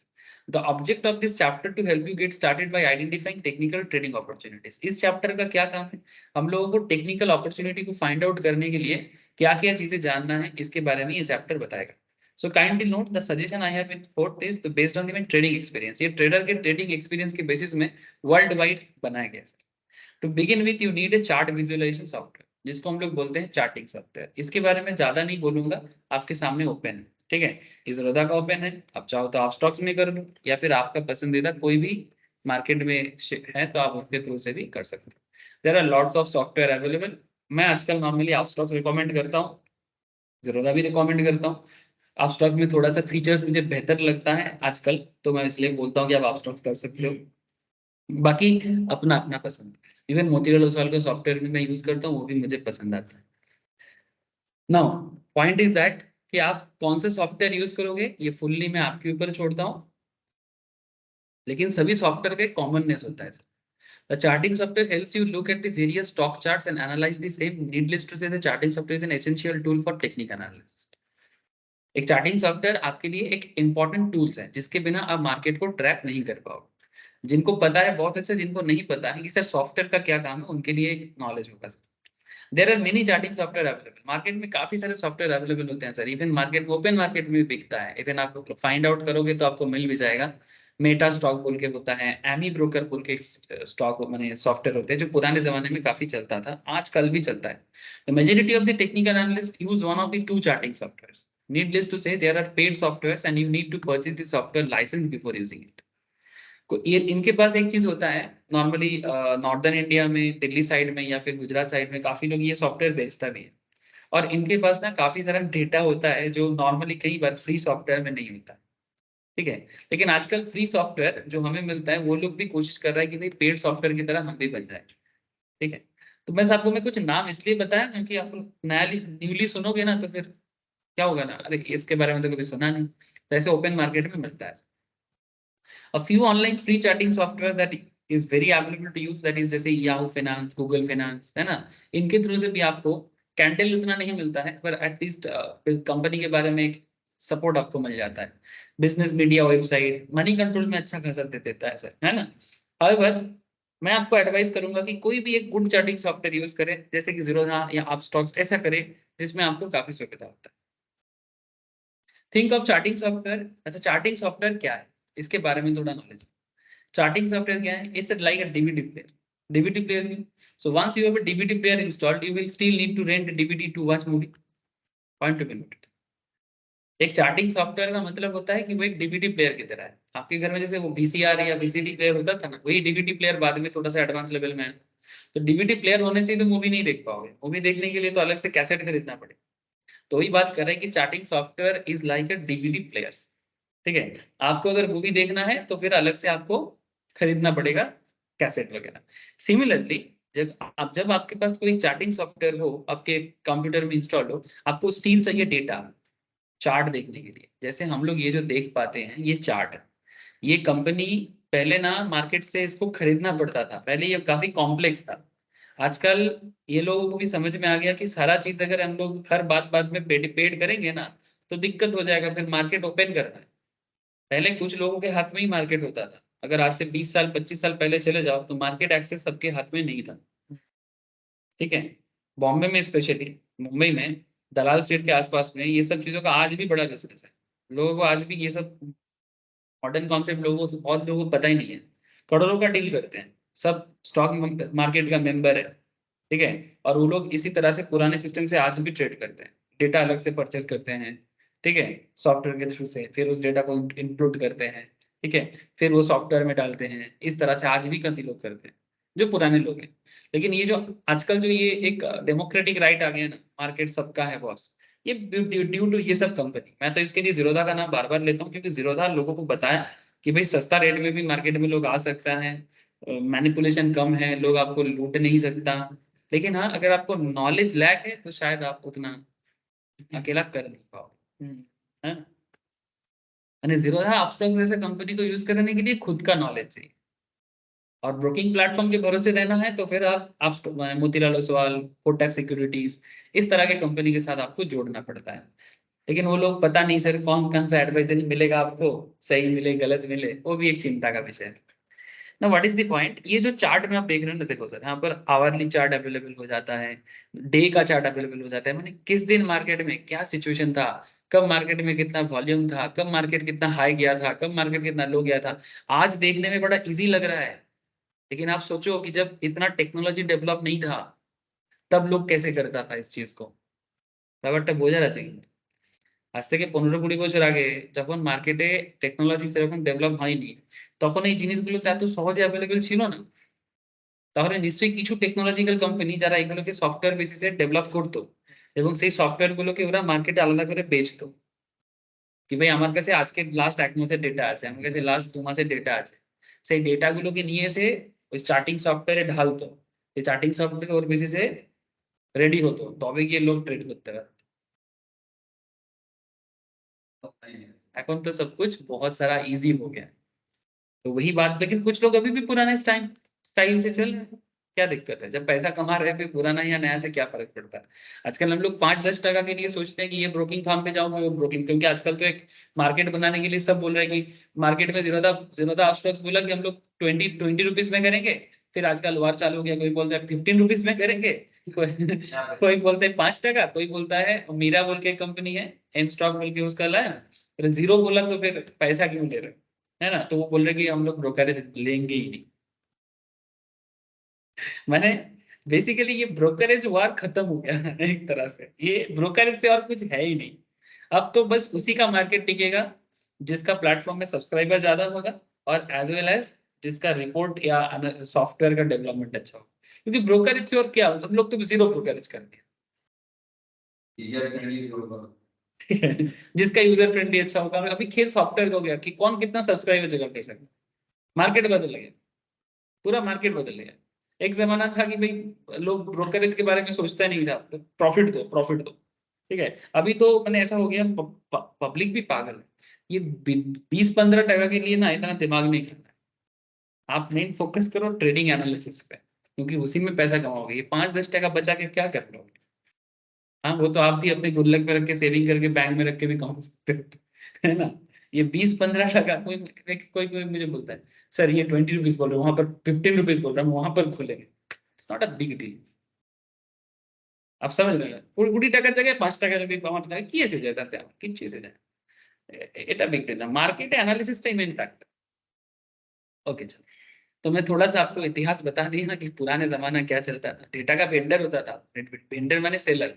The object of this chapter to help you get started by identifying technical trading opportunities. इस चैप्टर का क्या काम है, हम लोगों को टेक्निकल अपॉर्चुनिटी को फाइंड आउट करने के लिए क्या क्या चीजें जानना है, इसके बारे में ये चैप्टर बताएगा। So kindly note the suggestion I have with fourth is the based on the trading experience. ये ट्रेडर के ट्रेडिंग एक्सपीरियंस के बेसिस में वर्ल्ड वाइड बनाया गया है। To begin with, you need a chart visualization software. जिसको हम लोग बोलते हैं चार्टिंग सॉफ्टवेयर। इसके बारे में ज्यादा नहीं बोलूंगा, आपके सामने ओपन है, ठीक है, इजरोदा का ओपन है, आप चाहो तो आप स्टॉक्स में कर लो, या फिर आपका पसंदीदा कोई भी मार्केट में है तो आप उसके थ्रू से भी कर सकते हो। There are lots of software available. मैं आजकल नॉर्मली आप स्टॉक्स रिकमेंड करता हूँ, ज़ीरोधा भी रिकमेंड करता हूँ। आप स्टॉक में थोड़ा सा फीचर्स मुझे बेहतर लगता है आजकल, तो मैं इसलिए बोलता हूँ कि आप स्टॉक्स कर सकते हो। बाकी अपना अपना पसंद। इवन मोतीलाल ओसवाल का सॉफ्टवेयर भी मैं यूज करता हूँ, वो भी मुझे पसंद आता है। नाउ पॉइंट इज दैट कि आप कौन से सॉफ्टवेयर यूज करोगे ये फुल्ली मैं आपके ऊपर छोड़ता हूँ, लेकिन सभी सॉफ्टवेयर का एक कॉमननेस होता है। The charting software helps you look at the various stock charts and analyze the same. Needless to say, the charting software is an essential tool for technical analysis. एक चार्टिंग सॉफ्टवेयर आपके लिए एक इंपॉर्टेंट टूल्स है जिसके बिना आप मार्केट को ट्रैक नहीं कर पाओगे। जिनको पता है बहुत अच्छा, जिनको नहीं पता है कि सर सॉफ्टवेयर का क्या काम है, उनके लिए नॉलेज होगा sir. There are many charting software available, market में काफी सारे सॉफ्टवेयर अवेलेबल होते हैं sir. Even market open market में भी बिकता है, इवन आप फाइंड आउट करोगे तो आपको मिल भी जाएगा। मेटा स्टॉक बोल के होता है, एमी ब्रोकर बोल के स्टॉक माने सॉफ्टवेयर होते हैं जो पुराने जमाने में काफी चलता था, आजकल भी चलता है। The majority of the technical analyst use one of the two charting softwares. Needless to say, there are paid softwares and you need to purchase the software license before using it. ये इनके पास एक चीज होता है, नॉर्मली नॉर्दर्न इंडिया में, दिल्ली साइड में या फिर गुजरात साइड में काफी लोग ये सॉफ्टवेयर बेचता भी है, और इनके पास ना काफी सारा डेटा होता है जो नॉर्मली कई बार फ्री सॉफ्टवेयर में नहीं होता है, ठीक है। लेकिन आजकल फ्री सॉफ्टवेयर जो हमें मिलता है वो लोग भी कोशिश कर रहा है कि भाई पेड सॉफ्टवेयर की तरह हम भी बन जाए, ठीक है। तो मैं आपको मैं कुछ नाम इसलिए बताया क्योंकि आप नया न्यूली सुनोगे ना तो फिर क्या होगा ना, अरे इसके बारे में तो कभी सुना नहीं, तो ऐसे ओपन मार्केट में मिलता है। A few online free chatting software that is very available to use, that is जैसे Yahoo Finance, Google Finance, है ना, इनके थ्रू से भी आपको कैंडल उतना नहीं मिलता है, पर एटलीस्ट कंपनी के बारे में एक सपोर्ट आपको मिल जाता है। Business media website money control में अच्छा खासा दे देता है सर, है ना। हाउएवर मैं आपको एडवाइस करूंगा कि कोई भी एक गुड चार्टिंग सॉफ्टवेयर यूज करें, जैसे कि जीरोधा या आप स्टॉक्स, ऐसा करें जिसमें आपको काफी सुविधा होता है। Think of charting software. अच्छा, चार्टिंग सॉफ्टवेयर क्या है, इसके बारे में थोड़ा नॉलेज। चार्टिंग सॉफ्टवेयर क्या है, it's like a DVD player. DVD player में, so once you have a DVD player installed you will still need to rent DVD to watch movie. Point to be noted. एक चार्टिंग सॉफ्टवेयर का मतलब होता है कि वो एक डीवीडी प्लेयर की तरह है। आपके घर में जैसे वो वीसीआर या वीसीडी प्लेयर होता था ना, वही डीवीडी प्लेयर बाद में थोड़ा सा एडवांस लेवल में है। तो डीवीडी प्लेयर होने से तो मूवी नहीं देख पाओगे, मूवी देखने के लिए तो अलग से कैसेट खरीदना पड़ेगा। तो वही बात कर रहे हैं कि charting software is like a DVD players, ठीक है। आपको अगर मूवी देखना है तो फिर अलग से आपको खरीदना पड़ेगा कैसेट वगैरह। सिमिलरली जब आपके पास कोई चार्टिंग सॉफ्टवेयर हो, आपके कंप्यूटर में इंस्टॉल हो, आपको स्टील चाहिए डेटा चार्ट देखने के लिए। जैसे हम लोग ये जो देख पाते हैं ये चार्ट है, ये कंपनी पहले ना मार्केट से इसको खरीदना पड़ता था, पहले ये काफी कॉम्प्लेक्स था। आजकल ये लोगों को भी समझ में आ गया कि सारा चीज अगर हम लोग हर बात बात में पेड पेड करेंगे ना तो दिक्कत हो जाएगा, फिर मार्केट ओपन करना है। पहले कुछ लोगों के हाथ में ही मार्केट होता था, अगर आज से 20 साल 25 साल पहले चले जाओ तो मार्केट एक्सेस सबके हाथ में नहीं था, ठीक है। बॉम्बे में स्पेशली, मुंबई में, दलाल स्ट्रीट के आसपास में ये सब चीजों का आज भी बड़ा बिजनेस है। लोगों को आज भी ये सब मॉडर्न कॉन्सेप्ट लोगों को, बहुत लोगों को पता ही नहीं है। करोड़ों का डील करते हैं सब, स्टॉक मार्केट का मेंबर है, ठीक है। और वो लोग इसी तरह से पुराने सिस्टम से आज भी ट्रेड करते हैं, डेटा अलग से परचेज करते हैं, ठीक है, सॉफ्टवेयर के थ्रू से, फिर उस डेटा को इंक्लूड करते हैं, ठीक है, फिर वो सॉफ्टवेयर में डालते हैं। इस तरह से आज भी काफी लोग करते हैं जो पुराने लोग हैं। लेकिन ये जो आजकल जो ये एक डेमोक्रेटिक राइट आ गया ना, मार्केट सबका है बॉस, ये ड्यू टू ये सब कंपनी। मैं तो इसके लिए जीरोधा का नाम बार बार लेता हूँ क्योंकि जीरोधा लोगों को बताया कि भाई सस्ता रेट में भी मार्केट में लोग आ सकता है, मैनिपुलेशन कम है, लोग आपको लूट नहीं सकता। लेकिन हाँ, अगर आपको नॉलेज लैक है तो शायद आप उतना अकेला कर नहीं पाओगे, है। यानी जीरोधा अपस्टॉक जैसे कंपनी को यूज करने के लिए खुद का नॉलेज चाहिए, और ब्रोकिंग प्लेटफॉर्म के भरोसे रहना है तो फिर आप मोतीलाल ओसवाल, कोटक सिक्योरिटीज, इस तरह के कंपनी के साथ आपको जोड़ना पड़ता है। लेकिन वो लोग पता नहीं सर कौन कौन सा एडवाइजरी मिलेगा आपको, सही मिले गलत मिले, वो भी एक चिंता का विषय है ना। व्हाट इज द पॉइंट, ये जो चार्ट में आप देख रहे हो ना, देखो सर यहाँ पर आवरली चार्ट अवेलेबल हो जाता है, डे का चार्ट अवेलेबल हो जाता है, मैंने किस दिन मार्केट में क्या सिचुएशन था, कब मार्केट में कितना वॉल्यूम था, कब मार्केट कितना हाई गया था, कब मार्केट कितना लो गया था। आज देखने में बड़ा इजी लग रहा है, लेकिन आप सोचो कि जब इतना टेक्नोलॉजी डेवलप नहीं था তব লোক कैसे करता था इस चीज को, ব্যাপারটা বোঝার আছে কিন্তু। আজ থেকে 15-20 বছর আগে যখন মার্কেটে টেকনোলজি সেরকম ডেভেলপ হয়নি, তখন এই জিনিসগুলো তো এত সহজে অ্যাভেলেবেল ছিল না। তাহলে নিশ্চয়ই কিছু টেকনোলজিক্যাল কোম্পানি যারা এগুলোকে সফটওয়্যার বেসিসে ডেভেলপ করতো এবং সেই সফটওয়্যার গুলোকে ওরা মার্কেটে আলাদা করে বেচতো। কি ভাই আমার কাছে আজকে লাস্ট 1 মাসের ডেটা আছে, আমার কাছে লাস্ট 2 মাসের ডেটা আছে। সেই ডেটা গুলোকে নিয়ে এসে ওই চার্টিং সফটওয়্যারে ঢালতো। এই চার্টিং সফটওয়্যার ওর বেসিসে रेडी হতো, তবে গিয়ে লোক ট্রেড করতে পারে। এখন तो सब कुछ बहुत सारा इजी हो गया है। तो वही बात, लेकिन कुछ लोग अभी भी पुराने स्टाइल स्टाइल से चल रहे हैं। क्या दिक्कत है? जब पैसा कमा रहे हैं फिर पुराना या नया से क्या फर्क पड़ता है? आजकल हम लोग 5-10 टका के लिए सोचते हैं कि ये ब्रोकिंग फार्म पे जाऊंगा, वो ब्रोकिंग, क्योंकि आजकल तो एक मार्केट बनाने के लिए सब बोल रहे हैं कि मार्केट में जीरोधा स्टॉक्स बोला कि हम लोग 20 रुपीज में करेंगे। फिर आजकल वार चालू हो गया, कोई बोलता है 15 रुपीज में करेंगे, कोई बोलते हैं 5 टका, कोई बोलता है मीरा बोल के कंपनी है, एम स्टॉक बोल के उसका लाया, फिर जीरो बोला तो फिर पैसा क्यों ले रहे हो? है ना? तो वो बोल रहे कि हम लोग ब्रोकरेज लेंगे ही नहीं। मैंने बेसिकली ये ब्रोकरेज वार खत्म हो गया है एक तरह से, ये ब्रोकरेज से और कुछ है ही नहीं। अब तो बस उसी का मार्केट टिकेगा जिसका प्लेटफॉर्म में सब्सक्राइबर ज्यादा होगा और एज वेल एज जिसका रिपोर्ट या सॉफ्टवेयर का डेवलपमेंट अच्छा होगा। क्योंकि ब्रोकरेज से और क्या होता है, हम लोग तो जीरो ब्रोकरेज करते हैं। ठीक है, जिसका यूजर फ्रेंडली अच्छा होगा। अभी खेल सॉफ्टवेयर का हो गया कि कौन कितना सब्सक्राइबर जगह कर सकता है। मार्केट बदल गया, पूरा मार्केट बदल गया। एक जमाना था कि भाई लोग ब्रोकरेज के बारे में सोचता नहीं था, तो प्रॉफिट दो प्रॉफिट दो। ठीक है, अभी तो मैंने ऐसा हो गया, पब्लिक भी पागल है। ये 20-15 टका के लिए ना इतना दिमाग नहीं करना है। आप मेन फोकस करो ट्रेडिंग एनालिसिस पे, क्योंकि उसी में पैसा कमाओगे। ये 5-10 टका बचा के क्या कर लोगे? हाँ, वो तो आप भी अपने गुल्लक में रख के सेविंग करके बैंक में रख के भी कमा सकते हो, है ना? ये 20-15 टका, कोई मुझे बोलता है सर ये 20 रुपीज बोल रहे हो, वहां पर 15 रुपीज बोल रहा हूँ, वहां पर खोलेंगे। It's not a big deal. आप समझ रहे हैं? 20 টাকার জায়গায় 5 টাকা যদি আমার থাকে কি এসে যায় তাতে? আমার কিচ্ছু এসে যায় না। এটা বিগ ডিল না, मार्केट एनालिसिसটাই मेन फैक्टर। ओके चलो, तो मैं थोड़ा सा आपको इतिहास बता दिया ना कि पुराने जमाना क्या चलता था। डेटा का वेंडर होता था, वेंडर माने सेलर,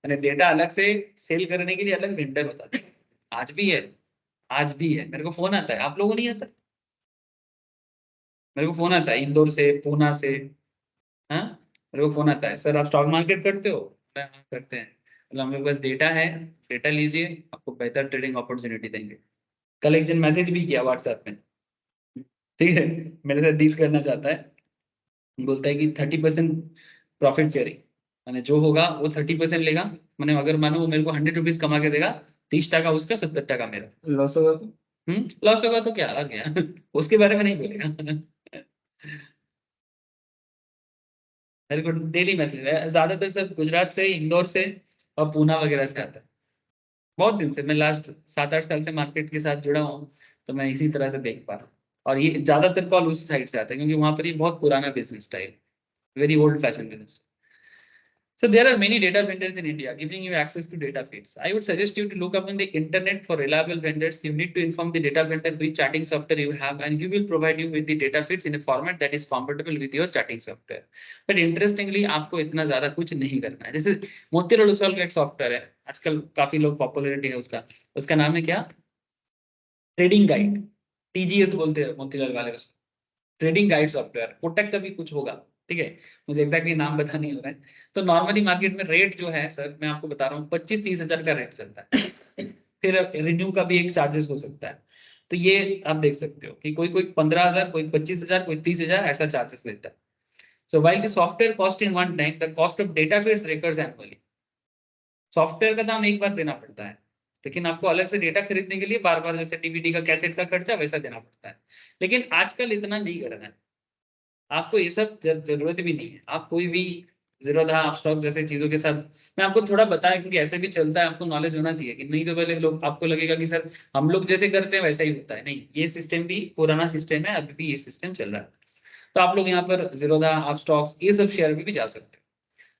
माने डेटा अलग से सेल करने के लिए अलग वेंडर होता था। आज भी है, आज भी है। मेरे को फोन आता है, आप लोगों को नहीं आता? मेरे को फोन आता है इंदौर से, पूना से। हाँ, मेरे को फोन आता है, सर आप स्टॉक मार्केट करते हो? मैं हाँ करते हैं। मतलब हमें बस डेटा है, डेटा लीजिए, आपको बेहतर ट्रेडिंग अपॉर्चुनिटी देंगे। कल एक जन मैसेज भी किया व्हाट्सएप में, ठीक है, मेरे साथ डील करना चाहता है। बोलता है कि 30% प्रॉफिट शेयरिंग, मैंने जो होगा वो 30% लेगा। मैंने अगर मानो वो मेरे को 100 रुपीज कमा के देगा, 30 टका उसका, 70 टका मेरा। लॉस होगा तो? लॉस होगा तो क्या, आ गया उसके बारे में नहीं बोलेगा। मेरे को डेली मैसेज है, ज्यादातर सब गुजरात से, इंदौर से और पूना वगैरह से आता है। बहुत दिन से, मैं लास्ट 7-8 साल से मार्केट के साथ जुड़ा हूँ, तो मैं इसी तरह से देख पा रहा हूँ। और ये ज्यादातर कॉल उसी साइड से आता है, क्योंकि वहां पर ये बहुत पुराना business style, very old fashion business. So there are many data vendors in India giving you access to data feeds. I would suggest you to look up on the internet for reliable vendors. You need to inform the data vendor which chatting software you have, and he will provide you with the data feeds in a format that is compatible with your chatting software. But interestingly, आपको इतना ज्यादा कुछ नहीं करना है। जैसे मोतीलाल ओसवाल का एक सॉफ्टवेयर है, आजकल काफी लोग पॉपुलरिटी है उसका, उसका नाम है क्या? ट्रेडिंग गाइड, टीजीएस बोलते हैं मोतीलाल वाले उसको। ट्रेडिंग गाइड सॉफ्टवेयर, कोटक का भी कुछ होगा, ठीक है, मुझे एग्जैक्टली नाम पता नहीं हो रहा है। तो नॉर्मली मार्केट में रेट जो है सर, मैं आपको बता रहा हूँ, 25-30 हजार का रेट चलता है। फिर रिन्यू का भी एक चार्जेस हो सकता है। तो ये आप देख सकते हो कि कोई कोई 15 हजार, कोई 25 हजार, कोई 30 हजार ऐसा चार्जेस लेता है। So while the software cost in one time, the cost of data feeds recurs annually. Software का दाम एक बार देना पड़ता है, लेकिन आपको अलग से डेटा खरीदने के लिए बार बार, जैसे डीवीडी का कैसेट का खर्चा वैसा देना पड़ता है। लेकिन आजकल इतना नहीं करना है, आपको ये सब जरूरत भी नहीं है। आप कोई भी जीरोधा, आप स्टॉक्स जैसे चीजों के साथ, मैं आपको थोड़ा बताया क्योंकि ऐसे भी चलता है, आपको नॉलेज होना चाहिए कि नहीं तो पहले लोग, आपको लगेगा कि सर हम लोग जैसे करते हैं वैसा ही होता है। नहीं, ये सिस्टम भी पुराना सिस्टम है, अभी भी ये सिस्टम चल रहा है। तो आप लोग यहाँ पर जीरोधा, आप स्टॉक्स, ये सब शेयर में भी जा सकते हो।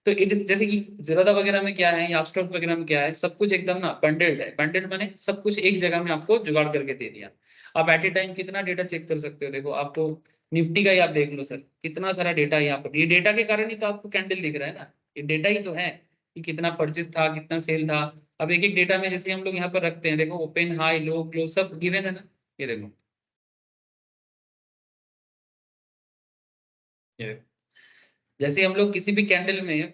तो जैसे कि जीरोधा वगैरह में क्या है या स्टॉक्स वगैरह में क्या है, सब कुछ एकदम ना बंडल्ड है। बंडल्ड माने सब कुछ एक जगह में आपको जुगाड़ करके दे दिया। आप एट ए टाइम कितना डेटा चेक कर सकते हो? देखो आपको निफ्टी का ही आप देख लो सर, कितना सारा डेटा है यहाँ पर। ये डेटा के कारण ही तो आपको कैंडल दिख रहा है ना। ये डेटा ही तो है कि कितना परचेस था, कितना सेल था। अब एक एक डेटा में जैसे हम लोग यहाँ पर रखते हैं, देखो ओपन, हाई, लो, क्लोज सब गिवन है ना। ये देखो, ये देखो। जैसे हम लोग किसी भी कैंडल में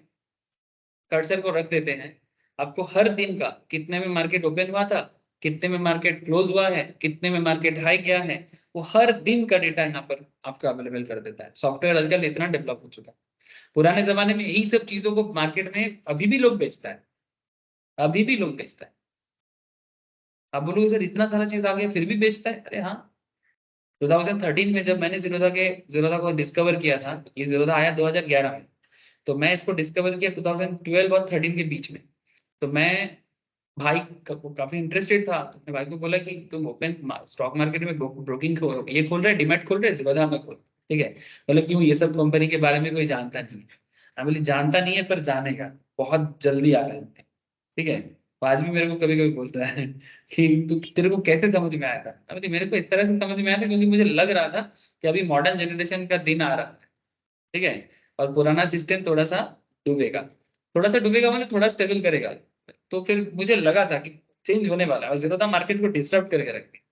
कर्सर को रख देते हैं, आपको हर दिन का कितने में मार्केट ओपन हुआ था, कितने में मार्केट क्लोज हुआ है, कितने में मार्केट हाई गया है, वो हर दिन का डेटा यहाँ पर आपको अवेलेबल कर देता है। सॉफ्टवेयर आजकल इतना डेवलप हो चुका है। पुराने जमाने में यही सब चीजों को मार्केट में अभी भी लोग बेचता है, अभी भी लोग बेचता है। आप बोलोगे सर इतना सारा चीज आ गया फिर भी बेचता है, अरे हाँ। 2013 में जब मैंने जीरोधा को डिस्कवर किया था, ये जीरोधा आया 2011 में, तो मैं इसको डिस्कवर किया 2012 और 13 के बीच में। तो मैं भाई काफी इंटरेस्टेड था, तो मैं भाई को बोला कि तुम ओपन स्टॉक मार्केट में ब्रोकिंग ये खोल रहे, डिमैट खोल रहे, जीरोधा में खोल। ठीक है, बोले क्यों, ये सब कंपनी के बारे में कोई जानता नहीं है। मैं बोली जानता नहीं है पर जानेगा, बहुत जल्दी आ रहे हैं। ठीक है, वो आज भी मेरे को कभी कभी बोलता है कि तू, तेरे को कैसे समझ में आया था। मैं बोली मेरे को इस तरह से समझ में आया था क्योंकि मुझे लग रहा था कि अभी मॉडर्न जनरेशन का दिन आ रहा है। ठीक है, और पुराना सिस्टम थोड़ा सा डूबेगा, थोड़ा सा डूबेगा मतलब थोड़ा स्टेबल करेगा। तो फिर मुझे लगा था कि चेंज होने वाला है और जीरोधा मार्केट को डिस्टर्ब करके रखती है।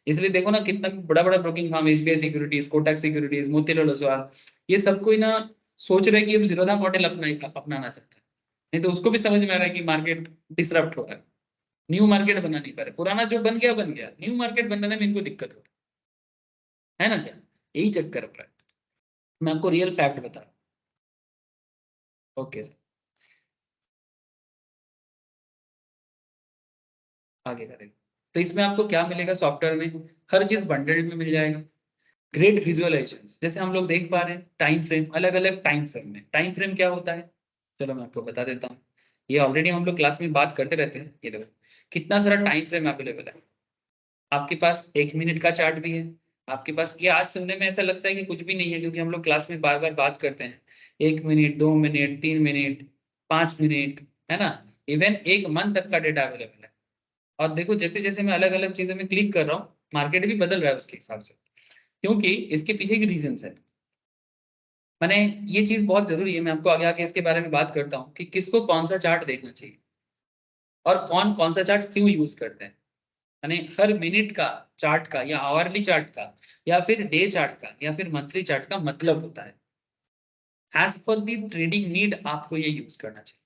इसलिए देखो ना कितना बड़ा बड़ा broking firm, SBI securities, Kotak securities, Motilal Oswal, ये सब कोई ना सोच रहे हैं कि अब जीरोधा मॉडल अपनाना चाहता है। नहीं तो उसको भी समझ में आ रहा है कि मार्केट डिसरप्ट हो रहा है, न्यू मार्केट बना नहीं पा रहे, पुराना जो बन गया, न्यू मार्केट बनाने में इनको दिक्कत हो रही है ना सर। यही चक्कर हो रहा है। मैं आपको रियल फैक्ट बता रहा हूँ। ओके सर, आगे करेंगे। तो इसमें आपको क्या मिलेगा, सॉफ्टवेयर में हर चीज बंडल्ड में मिल जाएगा। ग्रेट विजुअलाइजेशन, जैसे हम लोग देख पा रहे हैं टाइम फ्रेम, अलग अलग टाइम फ्रेम में, टाइम फ्रेम क्या होता है, चलो मैं आपको बता देता हूँ। ये ऑलरेडी हम लोग क्लास में बात करते रहते हैं। ये देखो कितना सारा टाइम फ्रेम अवेलेबल है। आपके पास 1 मिनट का चार्ट भी है। आपके पास, ये आज सुनने में ऐसा लगता है कि कुछ भी नहीं है क्योंकि हम लोग क्लास में बार बार बात करते हैं, 1 मिनट, 2 मिनट, 3 मिनट, 5 मिनट, है ना। इवन एक मंथ तक का डेटा अवेलेबल है। और देखो जैसे जैसे मैं अलग अलग चीजों में क्लिक कर रहा हूँ, मार्केट भी बदल रहा है उसके हिसाब से, क्योंकि इसके पीछे की रीजन है। मैंने, ये चीज बहुत जरूरी है, मैं आपको आगे आके इसके बारे में बात करता हूँ कि किसको कौन सा चार्ट देखना चाहिए और कौन कौन सा चार्ट क्यों यूज करते हैं। यानी हर मिनट का चार्ट का या आवरली चार्ट का या फिर डे चार्ट का या फिर मंथली चार्ट का मतलब होता है, एज पर दी ट्रेडिंग नीड आपको ये यूज करना चाहिए।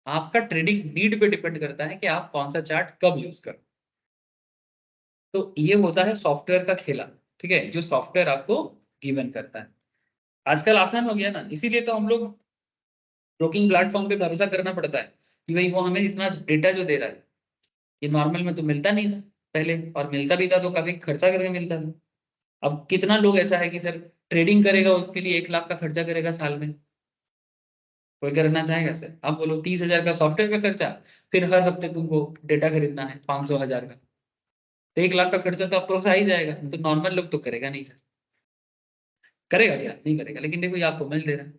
आपका ट्रेडिंग नीड पे डिपेंड करता है कि आप कौन सा चार्ट कब यूज करो। तो ये होता है सॉफ्टवेयर का खेला। ठीक है, जो सॉफ्टवेयर आपको गिवन करता है। आजकल आसान हो गया ना, इसीलिए तो हम लोग ब्रोकिंग प्लेटफॉर्म पे भरोसा करना पड़ता है कि भाई वो हमें इतना डेटा जो दे रहा है, ये नॉर्मल में तो मिलता नहीं था पहले, और मिलता भी था तो काफी खर्चा करके मिलता था। अब कितना लोग ऐसा है कि सर ट्रेडिंग करेगा उसके लिए 1 लाख का खर्चा करेगा साल में, कोई करना चाहेगा सर। आप बोलो 30,000 का सॉफ्टवेयर का खर्चा, फिर हर हफ्ते तुमको डेटा खरीदना है 500,000 का, तो 1 लाख का खर्चा तो अप्रोक्स आ ही जाएगा। तो नॉर्मल लोग तो करेगा नहीं सर, करेगा क्या, नहीं करेगा। लेकिन देखो ये आपको मिल दे रहा है।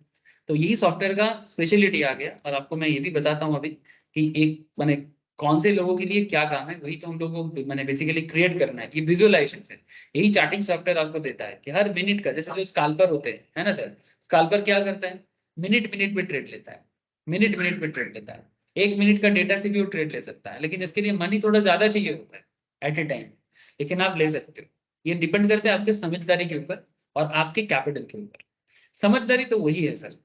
तो यही सॉफ्टवेयर का स्पेशलिटी आ गया। और आपको मैं ये भी बताता हूँ अभी कि एक मैंने कौन से लोगों के लिए क्या काम है, वही तो हम लोगों को मैंने बेसिकली क्रिएट करना है। ये विजुअलाइजेशन है, यही चार्टिंग सॉफ्टवेयर आपको देता है कि हर मिनट का, जैसे जो स्काल्पर होते हैं, है ना सर, स्काल्पर क्या करता है, मिनट मिनट में ट्रेड लेता है, मिनट मिनट में ट्रेड लेता है। 1 मिनट का डेटा से भी वो ट्रेड ले सकता है, लेकिन इसके लिए मनी थोड़ा ज्यादा चाहिए होता है एट ए टाइम। लेकिन आप ले सकते हो, ये डिपेंड करता है आपके समझदारी के ऊपर और आपके कैपिटल के ऊपर। समझदारी तो वही है सर,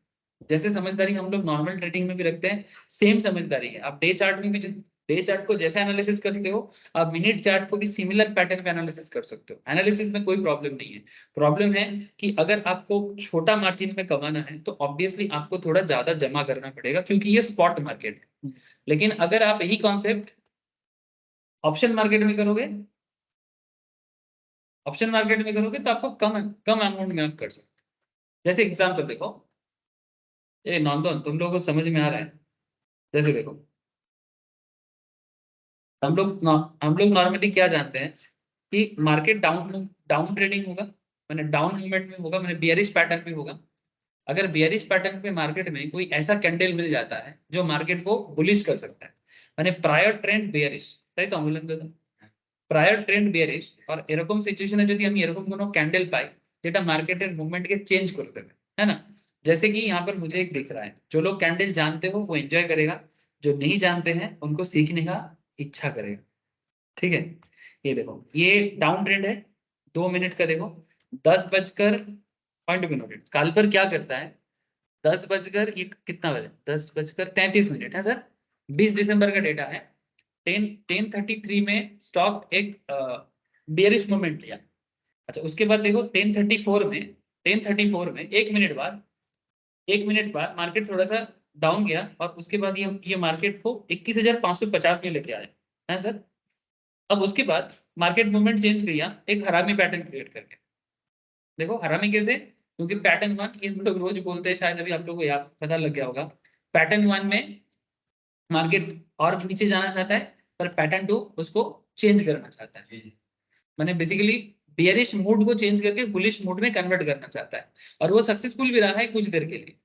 जैसे समझदारी हम लोग नॉर्मल ट्रेडिंग में भी रखते हैं, सेम समझदारी है। आप डे चार्ट में भी डे चार्ट को जैसे एनालिसिस करते हो, आप मिनट चार्ट को भी सिमिलर पैटर्न पे एनालिसिस कर सकते हो। एनालिसिस में कोई प्रॉब्लम नहीं है। प्रॉब्लम है कि अगर आपको छोटा मार्जिन में कमाना है तो ऑब्वियसली आपको थोड़ा ज्यादा जमा करना पड़ेगा क्योंकि ये स्पॉट मार्केट है। लेकिन अगर आप यही कॉन्सेप्ट ऑप्शन मार्केट में करोगे, ऑप्शन मार्केट में करोगे तो आपको कम कम अमाउंट में आप कर सकते हो। जैसे एग्जाम्पल देखो, ये नॉन तुम लोगों को समझ में आ रहा है। जैसे देखो, हम लोग नॉर्मली क्या जानते हैं कि मार्केट डाउन डाउन ट्रेडिंग होगा, मैंने डाउन मूवमेंट में होगा, मैंने बियरिश पैटर्न में होगा। अगर बियरिश पैटर्न पे मार्केट में कोई ऐसा कैंडल मिल जाता है जो मार्केट को बुलिश कर सकता है, मैंने प्रायर ट्रेंड बियरिश, তাই তো আমি বললাম দাদা, প্রায়র ট্রেন্ড বিয়ারিশ আর এরকম সিচুয়েশনে যদি আমি এরকম কোনো ক্যান্ডেল পাই যেটা মার্কেটের মুভমেন্টকে চেঞ্জ করে দেবে, হ্যাঁ না, जैसे कि यहाँ पर मुझे एक दिख रहा है, जो लोग कैंडल जानते हो वो एंजॉय करेगा, जो नहीं जानते हैं उनको सीखने का इच्छा करेगा। ठीक है, ये देखो ये डाउन ट्रेंड है, 2 मिनट का देखो, 10:05 काल पर क्या करता है, 10 बजकर ये कितना बजे, 10:33 है सर, 20 दिसंबर का डेटा है। 10:33 में स्टॉक एक बेयरिश मोमेंट लिया। अच्छा उसके बाद देखो 10:34 में 1 मिनट बाद मार्केट थोड़ा सा डाउन गया और उसके बाद ये मार्केट को 21,550 में लेके आया है सर। अब उसके बाद मार्केट मूवमेंट चेंज किया एक हरामी पैटर्न क्रिएट करके। देखो हरामी कैसे, क्योंकि पैटर्न वन ये हम लोग रोज बोलते हैं, शायद अभी आप लोगों को याद पता लग गया होगा। पैटर्न वन में मार्केट और नीचे जाना चाहता है, पर पैटर्न टू उसको चेंज करना चाहता है, मैंने बेसिकली बियरिश मूड को चेंज करके बुलिश मूड में कन्वर्ट करना चाहता है, और वो सक्सेसफुल भी रहा है कुछ देर के लिए।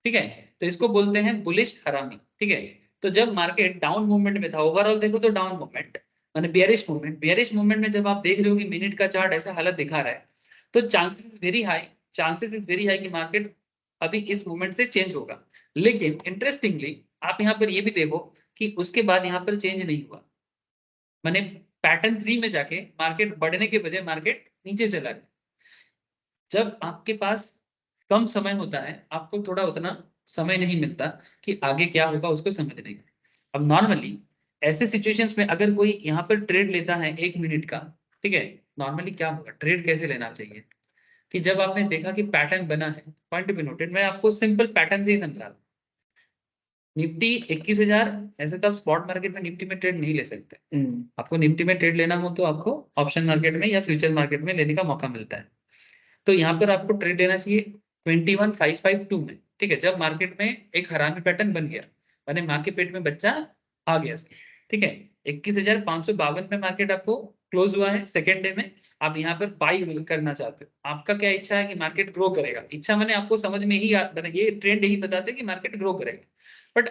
ठीक है, तो इसको बोलते हैं बुलिश हरामी। ठीक है, तो जब मार्केट डाउन मूवमेंट में था, ओवरऑल देखो तो डाउन मूवमेंट माने बियरिश मूवमेंट में जब आप देख रहे हो कि मिनट का चार्ट ऐसा हालत दिखा रहा है, तो चांसेस इज वेरी हाई कि मार्केट अभी इस मूवमेंट से चेंज होगा। लेकिन इंटरेस्टिंगली आप यहाँ पर ये भी देखो कि उसके बाद यहाँ पर चेंज नहीं हुआ, मैंने पैटर्न 3 में जाके मार्केट बढ़ने के बजाय मार्केट नीचे चला गया। जब आपके पास कम समय होता है, आपको थोड़ा उतना समय नहीं मिलता कि आगे क्या होगा उसको समझने का। अब नॉर्मली ऐसे सिचुएशंस में अगर कोई यहाँ पर ट्रेड लेता है 1 मिनट का, ठीक है, नॉर्मली क्या होगा, ट्रेड कैसे लेना चाहिए कि जब आपने देखा कि पैटर्न बना है, पॉइंट बी नोटेड, मैं आपको सिंपल पैटर्न से ही समझा रहा हूँ। निफ्टी 21,000, ऐसे तो आप स्पॉट मार्केट में निफ्टी में ट्रेड नहीं ले सकते। आपको निफ्टी में ट्रेड लेना हो तो आपको ऑप्शन मार्केट में या फ्यूचर मार्केट में लेने का मौका मिलता है। तो यहाँ पर आपको ट्रेड लेना चाहिए 21,552 में। ठीक है, जब मार्केट में एक हरामी पैटर्न बन गया, माने माँ के पेट में बच्चा आ गया। ठीक है, 21,552 में मार्केट आपको क्लोज हुआ है सेकेंड डे में। आप यहाँ पर बाई करना चाहते हो, आपका क्या इच्छा है कि मार्केट ग्रो करेगा, इच्छा मैंने आपको समझ में ही ये ट्रेंड यही बताते हैं कि मार्केट ग्रो करेगा। बट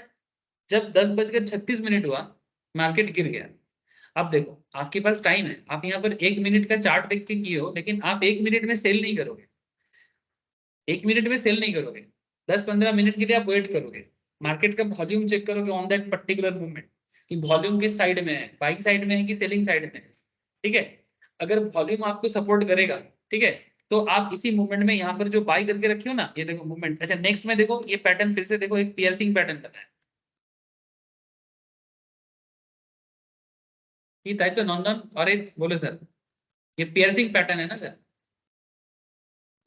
जब 10:36 हुआ, मार्केट गिर गया। अब देखो आपके पास टाइम है, आप यहाँ पर 1 मिनट का चार्ट देख के किए हो, लेकिन आप 1 मिनट में सेल नहीं करोगे, 1 मिनट में सेल नहीं करोगे, 10-15 मिनट के लिए आप वेट करोगे, मार्केट का वॉल्यूम चेक करोगे ऑन दैट पर्टिकुलर मूवमेंट कि वॉल्यूम किस साइड में है, बाइंग साइड में है कि सेलिंग साइड में है। ठीक है, अगर वॉल्यूम आपको सपोर्ट करेगा, ठीक है, तो आप इसी मूवमेंट में यहाँ पर जो बाई करके रखी हो ना, ये देखो मूवमेंट। अच्छा नेक्स्ट में देखो ये पैटर्न फिर से देखो, एक पियर्सिंग पैटर्न बना है। ये तो नंदन और एक बोले सर, ये पियर्सिंग पैटर्न है ना सर।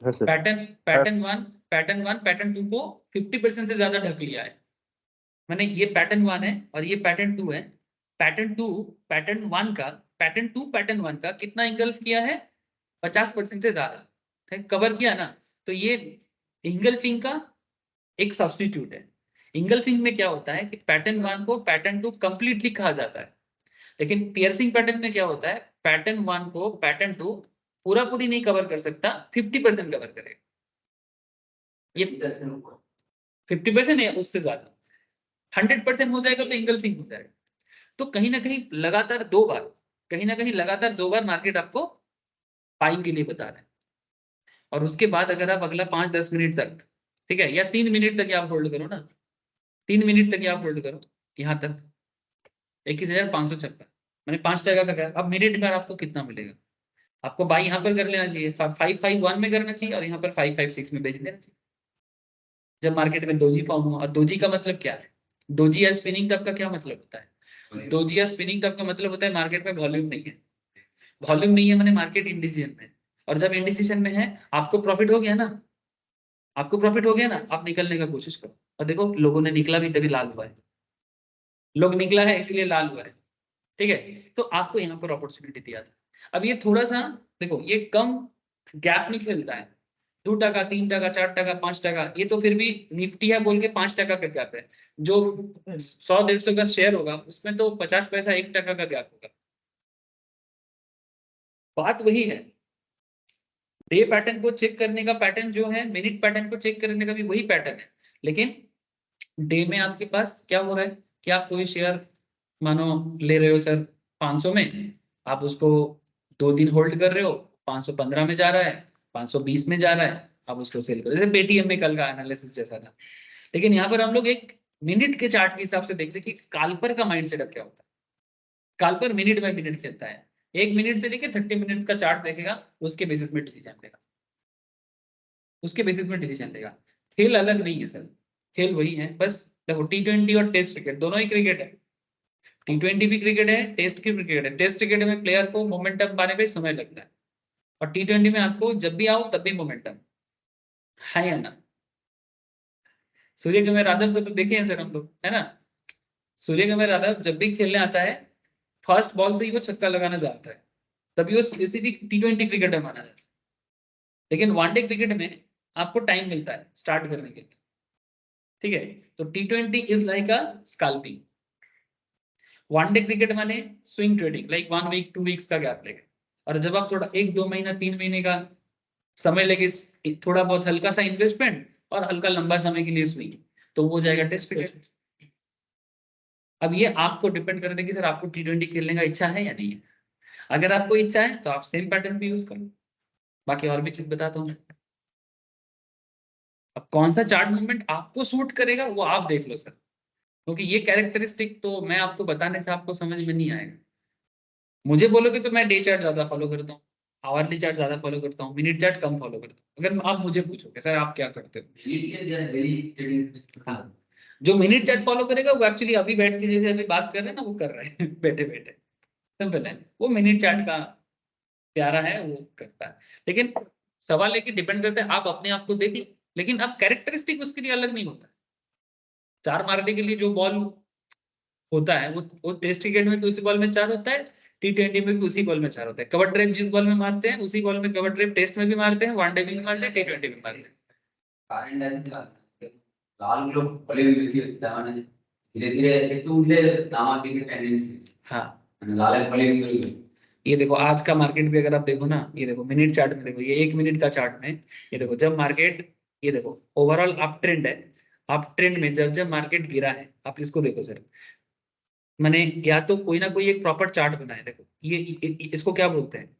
हाँ sir. Pattern pattern one pattern two को 50% से ज्यादा ढक लिया है, मैंने ये पैटर्न वन है और ये पैटर्न टू है। पैटर्न टू पैटर्न वन का कितना इंगल्फ किया है, 50% से ज्यादा कवर किया ना। तो ये इंगल्फिंग का एक सब्स्टिट्यूट है। इंगल्फिंग में क्या होता है कि पैटर्न वन को पैटर्न टू कंप्लीटली कहा जाता है, लेकिन पियर्सिंग पैटर्न में क्या होता है, पैटर्न वन को पैटर्न टू पूरा पूरी नहीं कवर कर सकता, 50% कवर करेगा। ये 50% है उससे ज्यादा, 100% हो जाएगा तो इंगल्फिंग हो जाएगा। तो कहीं ना कहीं लगातार दो बार मार्केट आपको बाइंग के लिए बता रहे हैं। और उसके बाद अगर आप अगला 5-10 मिनट तक, ठीक है, या 3 मिनट तक आप होल्ड करो ना, 3 मिनट तक आप होल्ड करो यहाँ तक 21,556, मैंने 5% का गया। अब मिनट में आपको कितना मिलेगा, आपको बाई यहाँ पर कर लेना चाहिए, 551 में करना चाहिए और यहाँ पर 556 में बेच देना चाहिए। जब मार्केट में दोजी फॉर्म हुआ, और दोजी का मतलब क्या है, दोजी या स्पिनिंग टॉप का क्या मतलब होता है, दोजी या स्पिनिंग टॉप का मतलब होता है मार्केट में वॉल्यूम नहीं है, वॉल्यूम नहीं है मैंने मार्केट इंडिसीजन में, और जब इंडिसीजन में है आपको प्रॉफिट हो गया ना, आपको प्रॉफिट हो गया ना, आप निकलने का कोशिश करो। और देखो लोगों ने निकला भी तभी लाल हुआ है, लोग निकला है इसलिए लाल हुआ है। ठीक है, तो आपको यहाँ पर अपॉर्चुनिटी दिया था। अब ये थोड़ा सा देखो, ये कम गैप नहीं खेलता है, 2%, 3%, 4%, 5%, ये तो फिर भी निफ्टी है बोल के 5% का गैप है। जो 100-150 का शेयर होगा उसमें तो 50 पैसा 1% का गैप होगा। बात वही है, डे पैटर्न को चेक करने का पैटर्न जो है, मिनट पैटर्न को चेक करने का भी वही पैटर्न है, लेकिन डे में आपके पास क्या हो रहा है कि आप कोई शेयर मानो ले रहे हो सर 500 में, आप उसको 2 दिन होल्ड कर रहे हो, 515 में जा रहा है, 520 में जा रहा है, आप उसको सेल करो, जैसे पेटीएम में कल का एनालिसिस जैसा था। लेकिन यहाँ पर हम लोग एक मिनट के चार्ट के हिसाब से देखते हैं कि स्कैल्पर का माइंड सेटअप क्या होता है। स्कैल्पर मिनट बाय मिनट खेलता है, 1 मिनट से लेके 30 मिनट्स का चार्ट देखेगा, उसके बेसिस में डिसीजन लेगा, उसके बेसिस में डिसीजन लेगा। खेल अलग नहीं है सर, खेल वही है, बस देखो T20 और टेस्ट क्रिकेट दोनों ही क्रिकेट है। T20 भी क्रिकेट है, टेस्ट की क्रिकेट है। टेस्ट क्रिकेट में प्लेयर को मोमेंटम पाने पे समय लगता है, और T20 में आपको जब भी आओ तब भी मोमेंटम है या ना। सूर्य कुमार यादव को तो देखे हैं सर हम लोग, है ना। सूर्य कुमार यादव जब भी खेलने आता है, फर्स्ट बॉल से ही वो छक्का लगाना जानता है, तभी वो स्पेसिफिक T20 क्रिकेटर माना जाता है। लेकिन वनडे क्रिकेट में आपको टाइम मिलता है स्टार्ट करने के लिए, ठीक है। तो T20 is like a scalping. One day cricket माने swing trading, like 1 week 2 weeks का गैप लेगा। और जब आप थोड़ा 1 2 महीना 3 महीने का समय लेके थोड़ा बहुत हल्का सा इन्वेस्टमेंट और हल्का लंबा समय के लिए स्विंग, तो वो जाएगा टेस्ट क्रिकेट। अब ये आपको डिपेंड करता है कि सर आपको T20 खेलने का इच्छा है या नहीं है। अगर आपको इच्छा है तो आप सेम पैटर्न भी यूज करो। बाकी और भी चीज बताता हूँ। अब कौन सा चार्ट मूवमेंट आपको सूट करेगा वो आप देख लो सर, क्योंकि ये कैरेक्टरिस्टिक तो मैं आपको बताने से आपको समझ में नहीं आएगा। मुझे बोलोगे तो मैं डे चार्ट ज्यादा फॉलो करता हूँ, आवरली चार्ट ज्यादा फॉलो करता हूँ, मिनट चार्ट कम फॉलो करता हूँ। अगर आप मुझे पूछोगे सर आप क्या करते हो, हाँ, जो मिनट चार्ट फॉलो करेगा वो एक्चुअली अभी बैठ के जैसे अभी बात कर रहे हैं ना वो कर रहे हैं बैठे बैठे, सिंपल है। वो मिनट चार्ट का प्यारा है, वो करता है। लेकिन सवाल है कि डिपेंड करता है, आप अपने आप को देख लो, लेकिन अब कैरेक्टरिस्टिक उसके लिए अलग नहीं होता। चार मारने के लिए जो बॉल होता है वो टेस्ट क्रिकेट में भी उसी बॉल में 4 होता है, T20 में भी उसी बॉल में 4 होता है। कवर ड्राइव जिस बॉल में मारते हैं उसी बॉल में कवर ड्राइव टेस्ट में भी मारते हैं, वनडे में भी मारते हैं, T20 में मारते हैं। धीरे धीरे हाँ, ये देखो आज का मार्केट भी अगर आप देखो ना, ये देखो मिनट चार्ट में देखो, ये 1 मिनट का चार्ट में, ये देखो जब मार्केट, ये देखो ओवरऑल अप ट्रेंड है, अप ट्रेंड में जब जब मार्केट गिरा है, आप इसको देखो सर, मैंने या तो कोई ना कोई एक प्रॉपर चार्ट बना है। देखो इसको क्या बोलते हैं,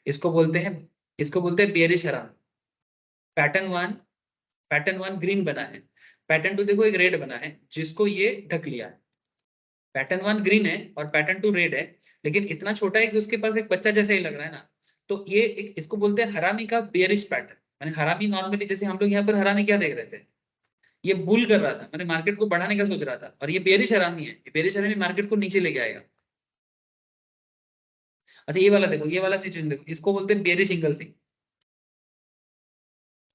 इसको बोलते हैं, इसको बोलते हैं बेयरिश हराम। पैटर्न 1, पैटर्न 1 ग्रीन बना है, पैटर्न 2 देखो एक रेड बना है जिसको ये ढक लिया है। पैटर्न 1 ग्रीन है और पैटर्न 2 रेड है, लेकिन इतना छोटा है कि उसके पास एक बच्चा जैसा ही लग रहा है ना। तो ये एक, इसको बोलते हैं हरामी का बेयरिश पैटर्न। मैंने हरामी नॉर्मली जैसे हम लोग यहाँ पर हरामी क्या देख रहे थे, ये बुल कर रहा था, मैंने मार्केट को बढ़ाने का सोच रहा था, और ये बेयरिश हरामी है, ये बेयरिश हरामी मार्केट को नीचे लेके आएगा। अच्छा ये वाला देखो, ये वाला सिचुएशन देखो, इसको बोलते हैं बेयरिश इंगल्फिंग।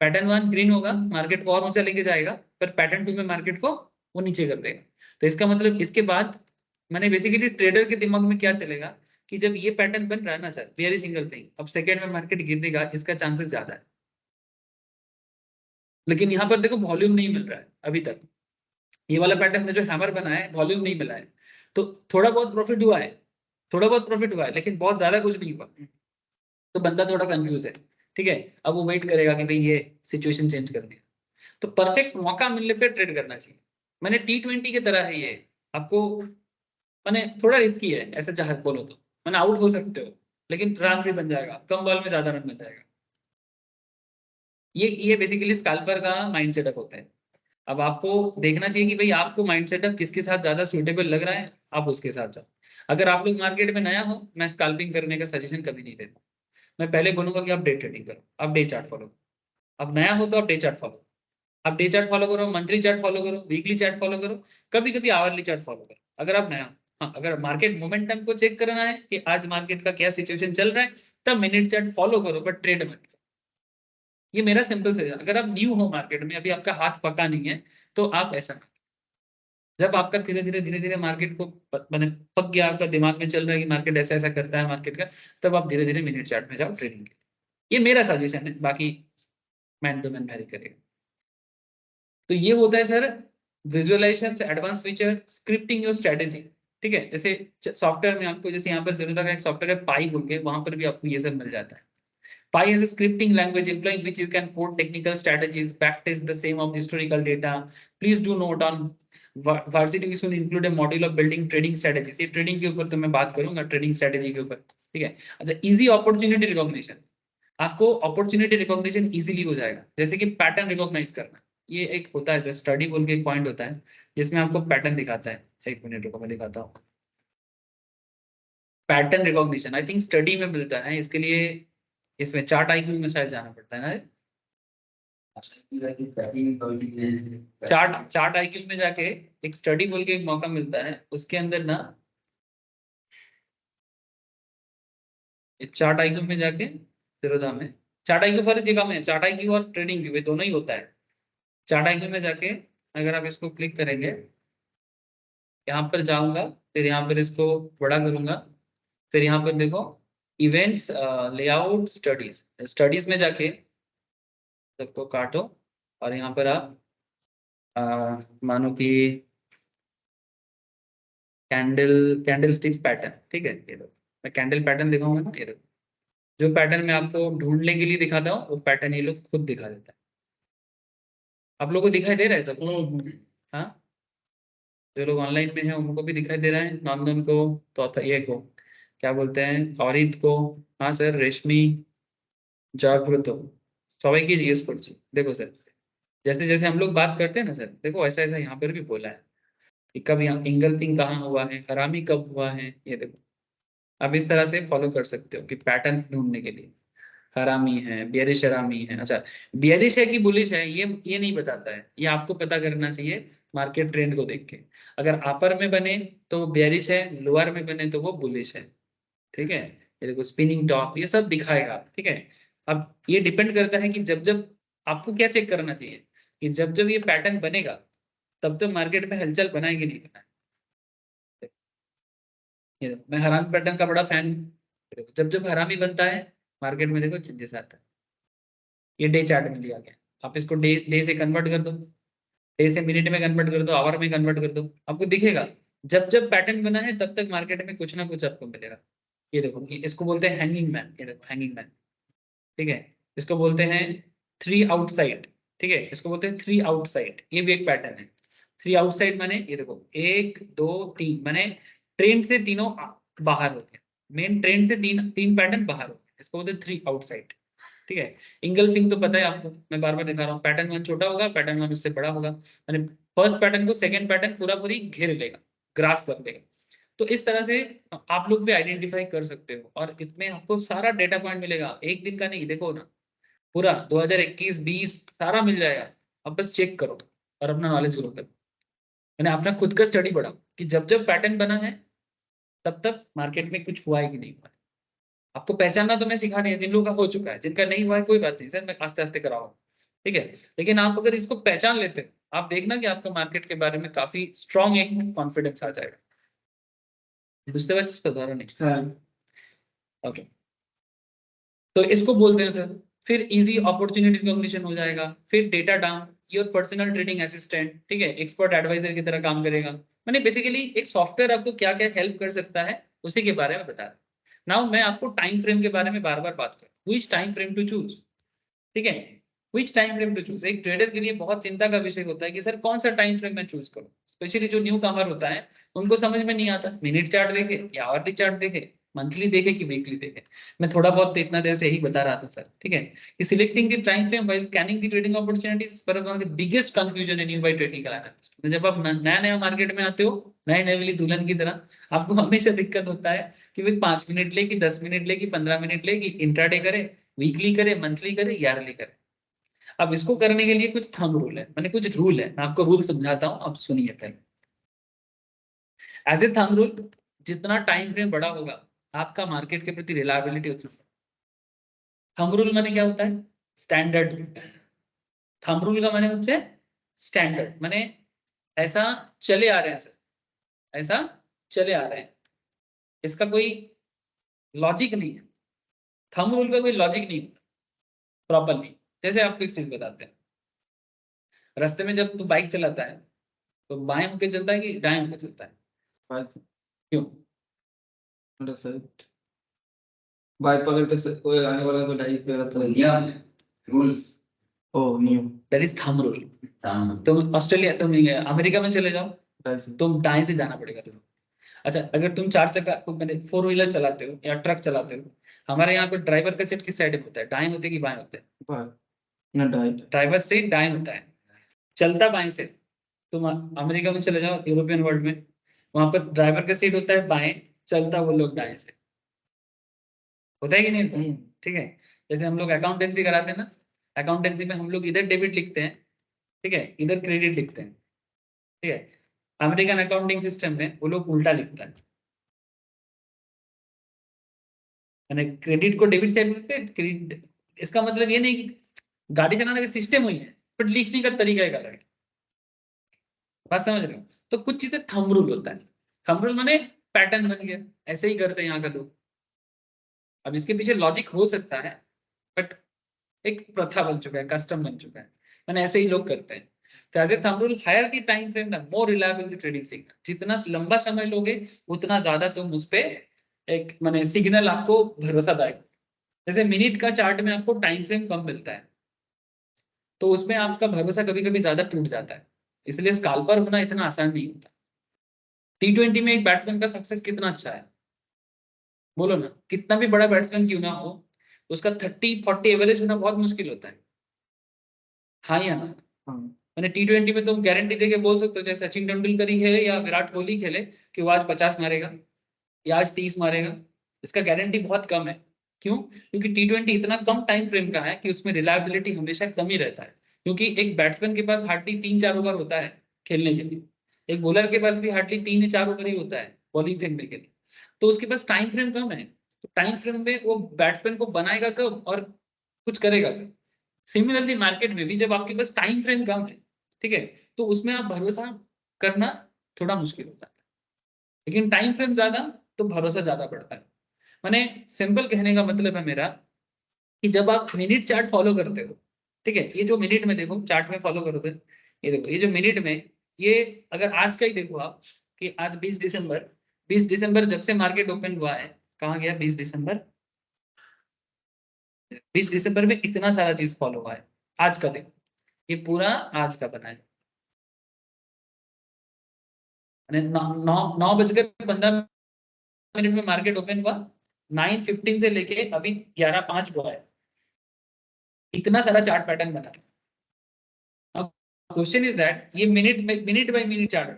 पैटर्न 1 ग्रीन होगा, मार्केट को और ऊंचा लेके जाएगा, पर पैटर्न 2 में मार्केट को वो नीचे कर देगा। तो इसका मतलब इसके बाद मैंने बेसिकली ट्रेडर के दिमाग में क्या चलेगा कि जब ये पैटर्न बन रहा है ना सर बेयरिश इंगल्फिंग, अब सेकंड में मार्केट गिरने का इसका चांसेस ज्यादा है। लेकिन यहाँ पर देखो वॉल्यूम नहीं मिल रहा है अभी तक, ये वाला पैटर्न में जो हैमर बना है वॉल्यूम नहीं मिला है, तो थोड़ा बहुत प्रॉफिट हुआ है, थोड़ा बहुत प्रॉफिट हुआ है, लेकिन बहुत ज्यादा कुछ नहीं हुआ। तो बंदा थोड़ा कंफ्यूज है, ठीक है। अब वो वेट करेगा कि भाई ये सिचुएशन चेंज करनी है, तो परफेक्ट मौका मिलने पे ट्रेड करना चाहिए। मैंने T20 की तरह है ये, आपको मैंने थोड़ा रिस्की है ऐसे चाहे बोलो तो, मैंने आउट हो सकते हो, लेकिन रन से बन जाएगा, कम बॉल में ज्यादा रन बन जाएगा। ये बेसिकली स्कैल्पर का माइंड सेटअप होता है। अब आपको देखना चाहिए कि भाई आपको माइंड सेटअप किसके साथ ज्यादा सुटेबल लग रहा है, आप उसके साथ जाओ। अगर आप लोग मार्केट में नया हो, मैं स्कैल्पिंग करने का सजेशन कभी नहीं देता। मैं पहले बोलूंगा कि आप डे ट्रेडिंग करो, आप डे चार्ट फॉलो करो। अब नया हो तो आप डे चार्ट फॉलो, आप डे चार्ट फॉलो करो, मंथली चार्ट फॉलो करो, वीकली चार्ट फॉलो करो, कभी कभी आवरली चार्ट फॉलो करो अगर आप नया हो। हाँ, अगर मार्केट मोमेंटम को चेक करना है कि आज मार्केट का क्या सिचुएशन चल रहा है, तब मिनट चार्ट फॉलो करो, बट ट्रेड मत करो। ये मेरा सिंपल सजेशन। अगर आप न्यू हो मार्केट में, अभी आपका हाथ पका नहीं है, तो आप ऐसा, जब आपका धीरे धीरे मार्केट को मैंने पक गया, आपका दिमाग में चल रहा है कि मार्केट ऐसा ऐसा करता है मार्केट का, तब आप धीरे धीरे मिनट चार्ट में जाओ ट्रेडिंग के लिए। ये मेरा सजेशन है, बाकी मैन टू मैन वैरी करेगा। तो ये होता है सर विजुअलाइजेशन से advance feature, scripting your strategy. ठीक है, जैसे सॉफ्टवेयर में आपको, जैसे यहाँ पर जरूरत का एक सॉफ्टवेयर है पाई बोल के, वहां पर भी आपको ये सब मिल जाता है। Pi is a scripting language employing which you can code technical strategies, backtest the same of historical data. Please do note on varsity we soon include a module of building trading strategies. ये ट्रेडिंग के ऊपर तो मैं बात करूंगा, ट्रेडिंग स्ट्रेटेजी के ऊपर, ठीक है। अच्छा, इजी अपॉर्चुनिटी रिकॉग्निशन। आपको अपॉर्चुनिटी रिकॉग्निशन इजीली हो जाएगा। जैसे कि पैटर्न रिकॉग्नाइज करना, ये एक होता है स्टडी बोल के एक पॉइंट होता है जिसमें आपको पैटर्न दिखाता है। एक मिनट रुको, मैं दिखाता हूँ। Pattern recognition I think study में मिलता है, इसके लिए इसमें चार्ट आईक्यू में शायद जाना पड़ता है ना। चार्ट आईक्यू में जाके एक स्टडी बोल के एक मौका मिलता है, उसके अंदर ना चार्ट आईक्यू में जाके फिरोधा में चार्ट आईक्यू हर जगह में, चार्ट आईक्यू और ट्रेडिंग व्यू दोनों ही होता है। चार्ट आईक्यू में जाके अगर आप इसको क्लिक करेंगे, यहाँ पर जाऊंगा, फिर यहाँ पर इसको बड़ा करूंगा, फिर यहाँ पर देखो इवेंट्स लेआउट स्टडीज, स्टडीज में जाके सबको काटो और यहाँ पर आप मानो कि कैंडल स्टिक्स पैटर्न, ठीक है। ये देखो मैं कैंडल पैटर्न दिखाऊंगा ना, ये देखो जो पैटर्न मैं आपको ढूंढने के लिए दिखाता हूँ वो पैटर्न ये लोग खुद दिखा देता है। आप लोगों को दिखाई दे रहा है सब? हाँ, जो लोग ऑनलाइन में हैं उनको भी दिखाई दे रहा है, नंदन को, तो ये को क्या बोलते हैं, औरित को, हाँ सर, रेशमी, जागृत हो, सबाई की जीएस करছি। देखो सर, जैसे जैसे हम लोग बात करते हैं ना सर, देखो ऐसा ऐसा यहाँ पर भी बोला है कि कब यहाँ इंगल्फिंग कहाँ हुआ है, हरामी कब हुआ है, ये देखो आप इस तरह से फॉलो कर सकते हो कि पैटर्न ढूंढने के लिए। हरामी है, बियरिश हरामी है, अच्छा बियरिश है कि बुलिश है ये नहीं बताता है, ये आपको पता करना चाहिए मार्केट ट्रेंड को देख के। अगर अपर में बने तो वो बियरिश है, लोअर में बने तो वो बुलिश है, ठीक है। ये देखो स्पिनिंग टॉप, ये सब दिखाएगा, ठीक है। अब ये डिपेंड करता है कि जब जब आपको क्या चेक करना चाहिए कि जब जब ये पैटर्न बनेगा तब तो मार्केट में हलचल बनाएंगे नहीं बनाए। ये देखो मैं हरामी पैटर्न का बड़ा फैन हूँ। देखो जब जब हरामी बनता है मार्केट में देखो चेंजेस आता है। ये डे चार्ट में लिया गया, आप इसको डे डे से कन्वर्ट कर दो, डे से मिनट में कन्वर्ट कर दो, आवर में कन्वर्ट कर दो, आपको दिखेगा जब जब पैटर्न बना है तब तक मार्केट में कुछ ना कुछ आपको मिलेगा। ये देखो इसको बोलते हैं हैंगिंग मैन, ये देखो हैंगिंग मैन, ठीक है। इसको बोलते हैं थ्री आउटसाइड, ठीक है, इसको बोलते हैं थ्री आउटसाइड, ये भी एक पैटर्न है। थ्री आउटसाइड माने ये देखो एक दो तीन, माने ट्रेंड से तीनों बाहर हो गए, मेन ट्रेंड से तीन तीन पैटर्न बाहर हो गए, इसको बोलते हैं थ्री आउटसाइड, ठीक है। इंगल्फिंग तो पता है आपको, मैं बार बार दिखा रहा हूँ, पैटर्न वन छोटा होगा, पैटर्न वन उससे बड़ा होगा, माने फर्स्ट पैटर्न को सेकंड पैटर्न पूरा पूरी घेर लेगा, ग्रास कर लेगा। तो इस तरह से आप लोग भी आइडेंटिफाई कर सकते हो और इसमें आपको सारा डेटा पॉइंट मिलेगा, एक दिन का नहीं, देखो ना पूरा 2021-20 सारा मिल जाएगा। अब बस चेक करो और अपना नॉलेज ग्रो करो, मैंने अपना खुद का स्टडी बढ़ाओ कि जब जब पैटर्न बना है तब तक मार्केट में कुछ हुआ है कि नहीं हुआ है। आपको पहचानना तो मैं सिखा नहीं है, जिन लोगों का हो चुका है, जिनका नहीं हुआ है कोई बात नहीं सर, मैं आस्ते आस्ते कराऊंगा, ठीक है। लेकिन आप अगर इसको पहचान लेते हो, आप देखना कि आपका मार्केट के बारे में काफी स्ट्रॉन्ग एक कॉन्फिडेंस आ जाएगा। बुझते पारছিস तो ধরো नहीं? ओके, तो इसको बोलते हैं सर। फिर इजी अपॉर्चुनिटी रिकॉग्निशन हो जाएगा, फिर data down, your personal trading assistant, ठीक है, एक्सपर्ट एडवाइजर की तरह काम करेगा। मैंने बेसिकली एक सॉफ्टवेयर आपको क्या क्या हेल्प कर सकता है उसी के बारे में बता रहा हूं। नाउ मैं आपको टाइम फ्रेम के बारे में बार बार बात करूं, which time frame to choose, ठीक है, which time frame to choose. एक ट्रेडर के लिए बहुत चिंता का विषय होता है कि सर कौन सा टाइम फ्रेम मैं चूज करूं, स्पेशली जो न्यू कमर होता है उनको समझ में नहीं आता, मिनट चार्ट देखे या आवरली चार्ट देखे, मंथली देखे कि वीकली देखे। मैं थोड़ा बहुत तो इतना देर से यही बता रहा था सर, ठीक है, कि selecting the time frame while scanning the trading opportunities is one of the biggest confusion in you by technical analyst. जब आप नया नया मार्केट में आते हो, नए नए वाली दुल्हन की तरह, आपको हमेशा दिक्कत होता है कि भाई 5 मिनट ले कि 10 मिनट ले कि 15 मिनट ले कि इंट्राडे करे, वीकली करे, मंथली करे, ईयरली करे। अब इसको करने के लिए कुछ थंब रूल है, मैंने कुछ रूल है, मैं आपको रूल समझाता हूं, अब सुनिए पहले। एज ए थंब रूल, जितना टाइम फ्रेम बड़ा होगा आपका मार्केट के प्रति रिलायबिलिटी उतना। थंब रूल माने क्या होता है? Standard rule. थंब रूल का माने होता है स्टैंडर्ड, माने ऐसा चले आ रहे हैं सर, ऐसा चले आ रहे हैं, इसका कोई लॉजिक नहीं है। थंब रूल का कोई लॉजिक नहीं प्रॉपर नहीं। जैसे आपको एक चीज बताते हैं, रास्ते में जब तू बाइक चलाता है तो बाएं होके चलता है कि दाएं होके चलता है? क्यों? बाय पकड़ के कोई आने वाला तो डाइव पे रहता है, नियम रूल्स। ओ नियम, दैट इज थंब रूल। तुम ऑस्ट्रेलिया, तुम अमेरिका में चले जाओ, तुम दाएं से जाना पड़ेगा तुम्हें। अच्छा, अगर तुम चार चक्का मैंने फोर व्हीलर चलाते हो या ट्रक चलाते हो हमारे यहाँ पे ड्राइवर का सीट किस साइड में होता है, दाएं होते हैं कि बाएं होते हैं? ना दाएं। ड्राइवर सीट दाएं होता है, चलता बाएं से। तुम अमेरिका में चले जाओ, यूरोपियन वर्ल्ड में, वहां पर ड्राइवर का सीट होता है बाएं, चलता वो लोग दाएं से। होता है कि नहीं होता है? ठीक है। जैसे हम लोग अकाउंटेंसी कराते हैं ना, अकाउंटेंसी में हम लोग इधर डेबिट लिखते हैं, ठीक है, इधर क्रेडिट लिखते हैं, ठीक है। अमेरिकन अकाउंटिंग सिस्टम में वो लोग उल्टा लिखता है, मैंने क्रेडिट को डेबिट साइड में लिखते हैं, क्रेडिट। इसका मतलब ये नहीं कि गाड़ी चलाने का सिस्टम हुई है, बट लिखने का तरीका एक अलग है। बात समझ रहे हो? तो कुछ चीजें थंब रूल होता है, थंब रूल माने पैटर्न बन गया, ऐसे ही करते हैं यहाँ का लोग। अब इसके पीछे लॉजिक हो सकता है, बट एक प्रथा बन चुका है, कस्टम बन चुका है, मैंने ऐसे ही लोग करते हैं। तो as a thumb rule, higher the time frame the more reliable the trading signal. जितना लंबा समय लोगे उतना ज्यादा तुम उस पे एक माने सिग्नल आपको भरोसादायक। जैसे मिनट का चार्ट में आपको टाइम फ्रेम कम मिलता है, तो उसमें आपका भरोसा कभी कभी ज्यादा टूट जाता है, इसलिए स्काल्पर होना इतना आसान नहीं होता। T20 में एक बैट्समैन का सक्सेस कितना अच्छा है, बोलो ना, कितना भी बड़ा बैट्समैन क्यों ना हो, उसका 30-40 एवरेज होना बहुत मुश्किल होता है। हाँ या ना? मैंने T20 में तुम गारंटी देके बोल सकते हो, चाहे सचिन तेंदुलकर ही खेले या विराट कोहली खेले, कि वो आज 50 मारेगा या आज 30 मारेगा। इसका गारंटी बहुत कम है। क्यों? क्योंकि T20 इतना कम टाइम फ्रेम का है कि उसमें रिलायबिलिटी हमेशा कम ही रहता है। क्योंकि एक बैट्समैन के पास हार्डली 3-4 ओवर होता है खेलने के लिए, एक बॉलर के पास भी हार्डली 3 या 4 ओवर ही होता है बॉलिंग फेंकने के लिए। तो उसके पास टाइम फ्रेम कम है, तो टाइम फ्रेम में वो बैट्समैन को बनाएगा कब और कुछ करेगा कब। सिमिलरली मार्केट में भी जब आपके पास टाइम फ्रेम कम है, ठीक है, तो उसमें आप भरोसा करना थोड़ा मुश्किल होता है। लेकिन टाइम फ्रेम ज्यादा, तो भरोसा ज्यादा बढ़ता है। माने सिंपल कहने का मतलब है मेरा, कि जब आप मिनट चार्ट फॉलो करते हो, ठीक है, ये जो मिनट में देखो चार्ट में फॉलो करोगे, ये देखो, ये जो मिनट में, ये अगर आज का ही देखो आप, कि आज 20 दिसंबर, 20 दिसंबर जब से मार्केट ओपन हुआ है, कहाँ गया 20 दिसंबर, 20 दिसंबर में इतना सारा चीज फॉलो हुआ है। आज का देखो, ये पूरा आज का बना है, यानी 9 बजकर 15 मिनट में मार्केट ओपन हुआ, 9:15 से लेके अभी 11:05 हुआ है, इतना सारा चार्ट पैटर्न बना है। अब क्वेश्चन इज दैट ये मिनट बाय मिनट चार्ट,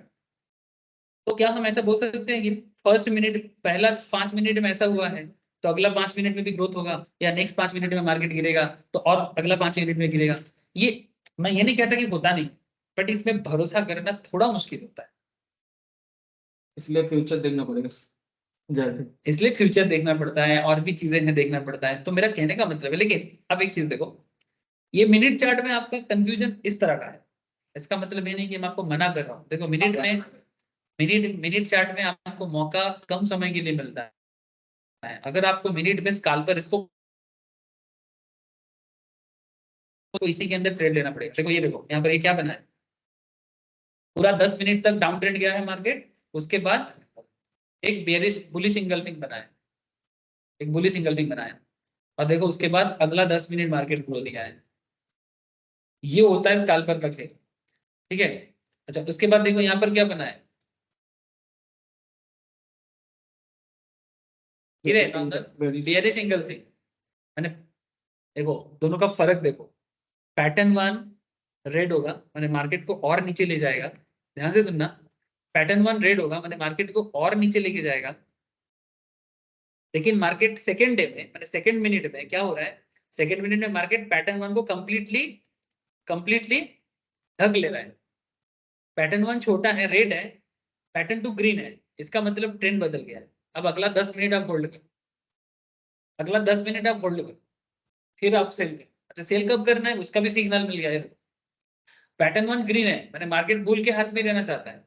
तो क्या हम ऐसा बोल सकते हैं कि फर्स्ट मिनट, पहला 5 मिनट में ऐसा हुआ है, तो अगला 5 मिनट में भी ग्रोथ होगा, या नेक्स्ट 5 मिनट में मार्केट गिरेगा तो और अगला 5 मिनट में गिरेगा? ये मैं ये नहीं कहता कि होता नहीं, बट इसमें भरोसा करना थोड़ा मुश्किल होता है। इसलिए फ्यूचर देखना पड़ेगा ज्यादा। इसलिए फ्यूचर देखना पड़ता है, और भी चीजें हैं देखना पड़ता है, तो मेरा कहने का मतलब है। लेकिन अब एक चीज देखो, ये मिनट चार्ट में आपका कंफ्यूजन इस तरह का है, इसका मतलब ये नहीं कि मैं आपको मना कर रहा हूँ। देखो मिनट में, मिनट मिनट चार्ट में आपको मौका कम समय के लिए मिलता है। अगर आपको मिनट में स्काल्पर इसको, तो इसी के अंदर ट्रेड लेना पड़ेगा। देखो ये देखो यहाँ पर ये क्या बना है, पूरा 10 मिनट तक डाउन ट्रेंड गया है मार्केट, उसके बाद एक बेरिश बुलिश इंगल्फिंग बना है, एक बुलिश इंगल्फिंग बनाया, और देखो उसके बाद अगला 10 मिनट मार्केट ग्रो दिया है। ये होता है स्काल्पर का खेल, ठीक है। अच्छा, उसके बाद देखो यहाँ पर क्या बना है, बेरिश इंगल्फिंग। मैंने, देखो दोनों का फर्क देखो, पैटर्न वन रेड होगा मैंने मार्केट को और नीचे ले जाएगा, ध्यान से सुनना, पैटर्न वन रेड होगा मैंने मार्केट को और नीचे लेके जाएगा। लेकिन मार्केट सेकेंड डे में, मैंने सेकेंड मिनट में क्या हो रहा है, सेकेंड मिनट में मार्केट पैटर्न वन को कंप्लीटली कंप्लीटली ढक ले रहा है। पैटर्न वन छोटा है, रेड है, पैटर्न टू ग्रीन है, इसका मतलब ट्रेंड बदल गया है। अब अगला 10 मिनट आप होल्ड करो, अगला 10 मिनट आप होल्ड करो, फिर आप सेल करो। अच्छा, सेल कब करना है उसका भी सिग्नल मिल गया है। पैटर्न वन ग्रीन है, मैंने मार्केट बुल के हाथ में रहना चाहता है,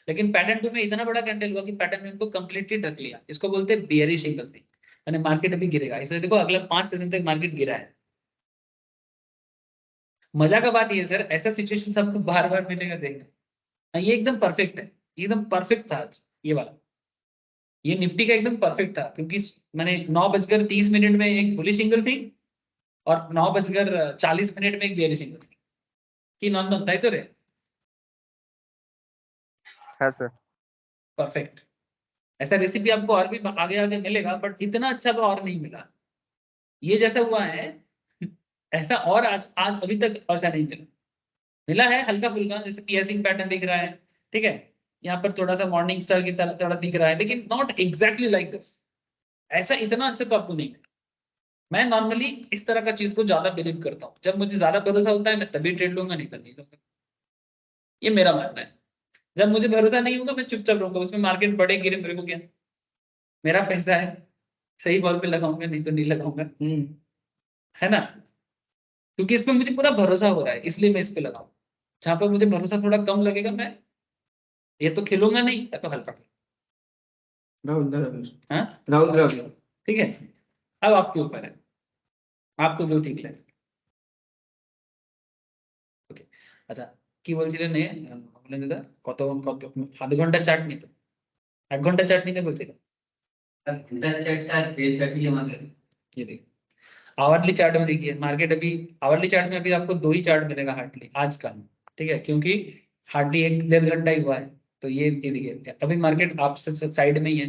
लेकिन पैटर्न टू में इतना बड़ा कैंडल हुआ कि पैटर्न वन को कंप्लीटली ढक लिया, इसको बोलते हैं बियरिश इंगल्फिंग, मैंने मार्केट अभी गिरेगा। इसलिए देखो अगला 5 सेशन तक मार्केट गिरा है। मजा का बात ये है सर, ऐसा सिचुएशन आपको बार बार मिलेगा देखने। हाँ, ये एकदम परफेक्ट है, एकदम परफेक्ट था आज ये वाला, ये निफ्टी का एकदम परफेक्ट था, क्योंकि मैंने 9:30 में एक बुलिश इंगल्फिंग और 9:40 में एक बेयरिश इंगल्फिंग की नॉन बनता है, तो रे हाँ सर। परफेक्ट। ऐसा रेसिपी आपको और भी आगे आगे मिलेगा, बट इतना अच्छा तो और नहीं मिला। ये जैसा हुआ है ऐसा और आज आज अभी तक ऐसा नहीं मिला। मिला है हल्का फुल्का, जैसे पियर्सिंग पैटर्न दिख रहा है, ठीक है, यहाँ पर थोड़ा सा मॉर्निंग स्टार की तरह तरह दिख रहा है, लेकिन नॉट एग्जैक्टली लाइक दिस। ऐसा इतना अच्छा तो आपको नहीं मिला। मैं नॉर्मली इस तरह का चीज को ज्यादा बिलीव करता हूँ, जब मुझे ज्यादा भरोसा होता है मैं तभी ट्रेड लूंगा, नहीं तो नहीं लूंगा। ये मेरा मानना है। जब मुझे भरोसा नहीं होगा मैं चुपचाप रहूंगा, उसमें मार्केट बढ़े गिरे मेरे को क्या, मेरा पैसा है, सही बॉल पे लगाऊंगा नहीं तो नहीं लगाऊंगा, है ना। क्योंकि इस पे मुझे पूरा भरोसा हो रहा है, इसलिए मैं इस पे लगाऊं। जहां पर मुझे भरोसा थोड़ा कम लगेगा, मैं ये तो खेलूंगा नहीं या तो हल्का राहुल द्रविड़। हाँ राहुल द्रविड़। ठीक है। अब आपके ऊपर है, आपको जो ठीक लगे। ওকে আচ্ছা, কি বলছিলেন বললেন দাদা, কত কত আধ ঘন্টা চাট নিতে, 1 ঘন্টা চাট নিতে বলছিলেন। घंटा चार्ट का डे चार्ट ही हमारे। ये देखिए आवरली चार्ट में, देखिए मार्केट अभी आवरली चार्ट में अभी आपको 2 ही चार्ट मिलेगा हार्डली आज का, ठीक है, क्योंकि हार्डली 1 डेढ़ घंटा ही हुआ है। तो ये देखिए अभी मार्केट आपसे साइड में ही है।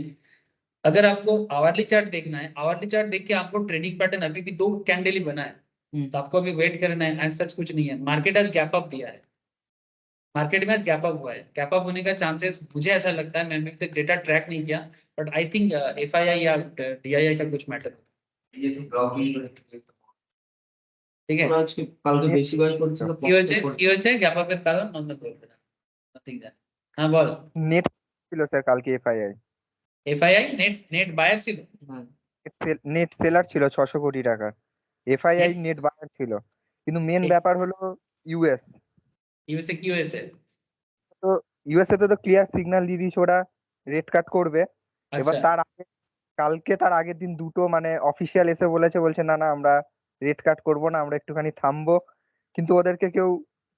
अगर आपको आवरली चार्ट देखना है, आवरली चार्ट देख के आपको ट्रेडिंग पैटर्न अभी भी 2 कैंडल ही बना है, तो आपको अभी वेट करना है, एज सच कुछ नहीं है। मार्केट आज गैप अप दिया है, मार्केट में आज गैप अप हुआ है, गैप अप होने का चांसेस मुझे ऐसा लगता है, मैंने अभी तक डेटा ट्रैक नहीं किया, बट आई थिंक एफआईआई या डीआईआई का कुछ मैटर, ये सब ब्लॉकिंग ঠিক আছে। আজকে কালকে বেশি বার করছিল কি হয়েছে কি হয়েছে গ্যাপ আপের কারণ নন্দন বলবে না, ঠিক আছে। হ্যাঁ বল। নেট ছিল স্যার কালকে FII, FII net net buyer ছিল। হ্যাঁ নেট সেলার ছিল 600 কোটি টাকার, এফআইআই নেট নেট বায়ার ছিল। কিন্তু মেন ঠিক, ব্যাপার হলো ইউএস, ইউএসএ কি হয়েছে? তো ইউএসএ তো ক্লিয়ার সিগন্যাল দিয়ে দিয়েছে ওরা রেট কাট করবে। এবার আচ্ছা তার আগে কালকে তার আগের দিন দুটো মানে অফিসিয়াল এসে বলেছে, বলছে না না আমরা রেট কাট করবো না, আমরা একটুখানি থামবো। কিন্তু ওদেরকে কেউ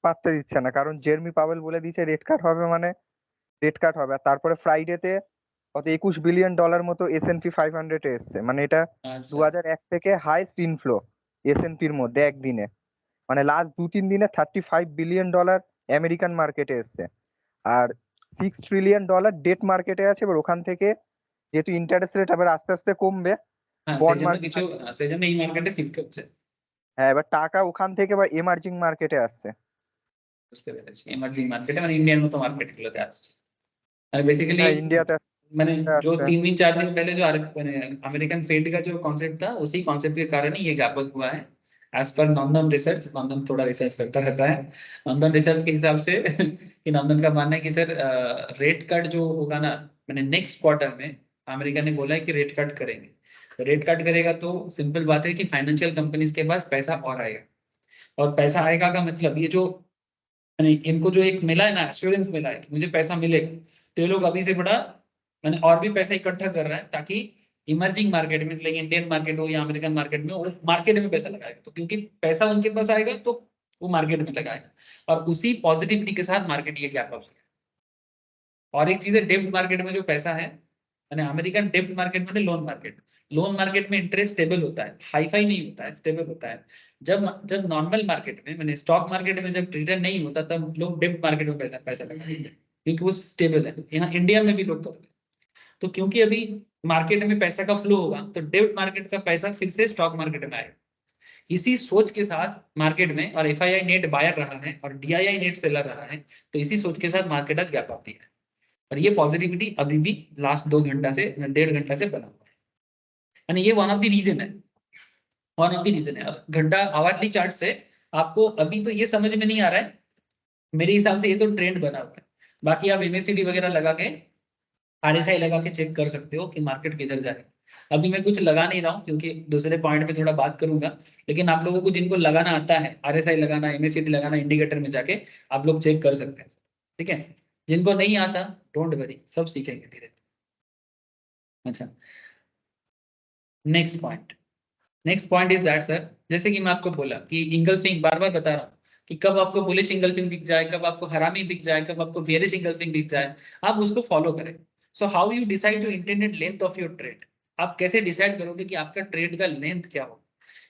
পাত্তা দিচ্ছে না, কারণ জেরমি পাওয়েল বলে দিয়েছে রেট কাট হবে মানে রেট কাট হবে। আর তারপরে ফ্রাইডেতে কত $21 বিলিয়ন মতো S&P 500 এসছে, মানে এটা আচ্ছা 2001 থেকে হাইস্ট ইনফ্লো S&P-র মধ্যে একদিনে। মানে লাস্ট 2-3 দিনে $35 বিলিয়ন আমেরিকান মার্কেটে এসছে, আর $6 ট্রিলিয়ন ডেট মার্কেটে আছে। এবার ওখান থেকে যেহেতু ইন্টারেস্ট রেট আবার আস্তে আস্তে কমবে, হ্যাঁ সেই বন্ড জন্য মার্কেট, কিছু, সেই জন্য এই মার্কেটে শিফট করছে। হ্যাঁ এবার টাকা ওখান থেকে এবার এমার্জিং মার্কেটে আসছে। বুঝতে পেরেছি, এমার্জিং মার্কেটে মানে ইন্ডিয়ান মতো মার্কেট গুলোতে আসছে, মানে बेसिकली হ্যাঁ ইন্ডিয়াতে मैंने जो আসছে। 3 दिन 4 दिन पहले जो मैंने अमेरिकन फेड का जो कॉन्सेप्ट था, उसी कॉन्सेप्ट के कारण ही ये गैप अप हुआ है। एज पर नंदन रिसर्च, नंदन थोड़ा रिसर्च करता रहता है, नंदन रिसर्च के हिसाब से कि नंदन का मानना है कि सर रेट कट जो होगा ना, मैंने नेक्स्ट क्वार्टर में अमेरिका ने बोला है कि रेट कट करेंगे। रेट कट करेगा तो सिंपल बात है कि फाइनेंशियल कंपनीज के पास पैसा और आएगा, और पैसा आएगा का मतलब ये जो यानी इनको जो एक मिला है ना, एश्योरेंस मिला है कि मुझे पैसा मिलेगा, तो ये लोग अभी से बड़ा मैंने और भी पैसा इकट्ठा कर रहा है, ताकि इमर्जिंग मार्केट में, लाइक इंडियन मार्केट हो या अमेरिकन मार्केट में, वो मार्केट में पैसा लगाएगा, तो क्योंकि पैसा उनके पास आएगा तो वो मार्केट में लगाएगा, और उसी पॉजिटिविटी के साथ मार्केट ये गैप अप। और एक चीज है डेब्ट मार्केट में जो पैसा है, मैंने अमेरिकन डेब्ट मार्केट में लोन मार्केट, लोन मार्केट में इंटरेस्ट स्टेबल होता है, हाई फाई नहीं होता है, स्टेबल होता है। जब जब नॉर्मल मार्केट में, मैंने स्टॉक मार्केट में जब रिटर्न नहीं होता, तब लोग डेब्ट मार्केट में पैसा पैसा लगाते हैं, क्योंकि वो स्टेबल है। यहाँ इंडिया में भी लोग करते हैं। तो क्योंकि अभी मार्केट में पैसा का फ्लो होगा, तो डेब्ट मार्केट का पैसा फिर से स्टॉक मार्केट में आएगा। इसी सोच के साथ मार्केट में, और एफआईआई नेट बायर रहा है और डीआईआई नेट सेलर रहा है, तो इसी सोच के साथ मार्केट आज गैप आती है, और ये पॉजिटिविटी अभी भी लास्ट 2 घंटा से 1.5 घंटा से बना हुआ है, यानी ये वन ऑफ द रीजन है, वन ऑफ द रीजन है। और घंटा आवरली चार्ट से आपको अभी तो ये समझ में नहीं आ रहा है, मेरे हिसाब से ये तो ट्रेंड बना हुआ है। बाकी आप एमएसीडी वगैरह लगा के, आरएसआई लगा के चेक कर सकते हो कि मार्केट किधर जा रही है। अभी मैं कुछ लगा नहीं रहा हूँ, क्योंकि दूसरे पॉइंट पे थोड़ा बात करूंगा, लेकिन आप लोगों को जिनको लगाना आता है, आरएसआई लगाना, एमएसीडी लगाना, इंडिकेटर में जाके आप लोग चेक कर सकते हैं, ठीक है। जिनको नहीं आता डोंट वरी, सब सीखेंगे धीरे धीरे। अच्छा next point is that sir, जैसे कि मैं आपको बोला कि इंगल्फिंग, बार बार बता रहा हूँ कि कब आपको बुलिश इंगल्फिंग दिख जाए, कब आपको हरामी दिख जाए, कब आपको बेरिश इंगल्फिंग दिख जाए, आप उसको फॉलो करें। So how you decide to internet length of your trade, आप कैसे डिसाइड करोगे कि आपका ट्रेड का लेंथ क्या हो।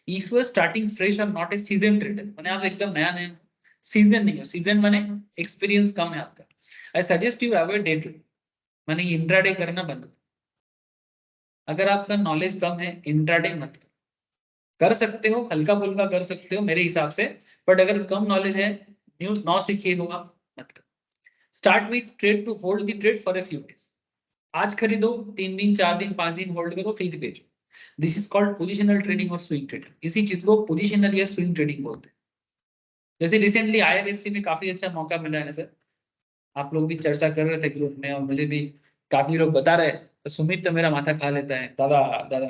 If you are starting fresh और नॉट ए सीजन ट्रेडर, माने आप एकदम नया नया, सीजन नहीं हो, सीजन माने एक्सपीरियंस कम है आपका, I suggest you avoid day trade, माने इंट्राडे करना बंद करो। अगर आपका नॉलेज कम है, इंट्राडे मत करो, कर सकते हो, हल्का फुल्का कर सकते हो मेरे हिसाब से, बट अगर कम नॉलेज है, न्यू नौ सीखे हो आप, मत करो। Start with trade to hold the trade for a few days. आज खरीदो, 3 दिन 4 दिन 5 दिन होल्ड करो, फिर बेचो। This is called positional trading और स्विंग ट्रेडिंग। इसी चीज को पोजिशनल या स्विंग ट्रेडिंग बोलते हैं। जैसे रिसेंटली IRFC में काफी अच्छा मौका मिला है ना सर, आप लोग भी चर्चा कर रहे थे ग्रुप में, और मुझे भी काफी लोग बता रहे, तो सुमित तो मेरा माथा खा लेता है, दादा दादा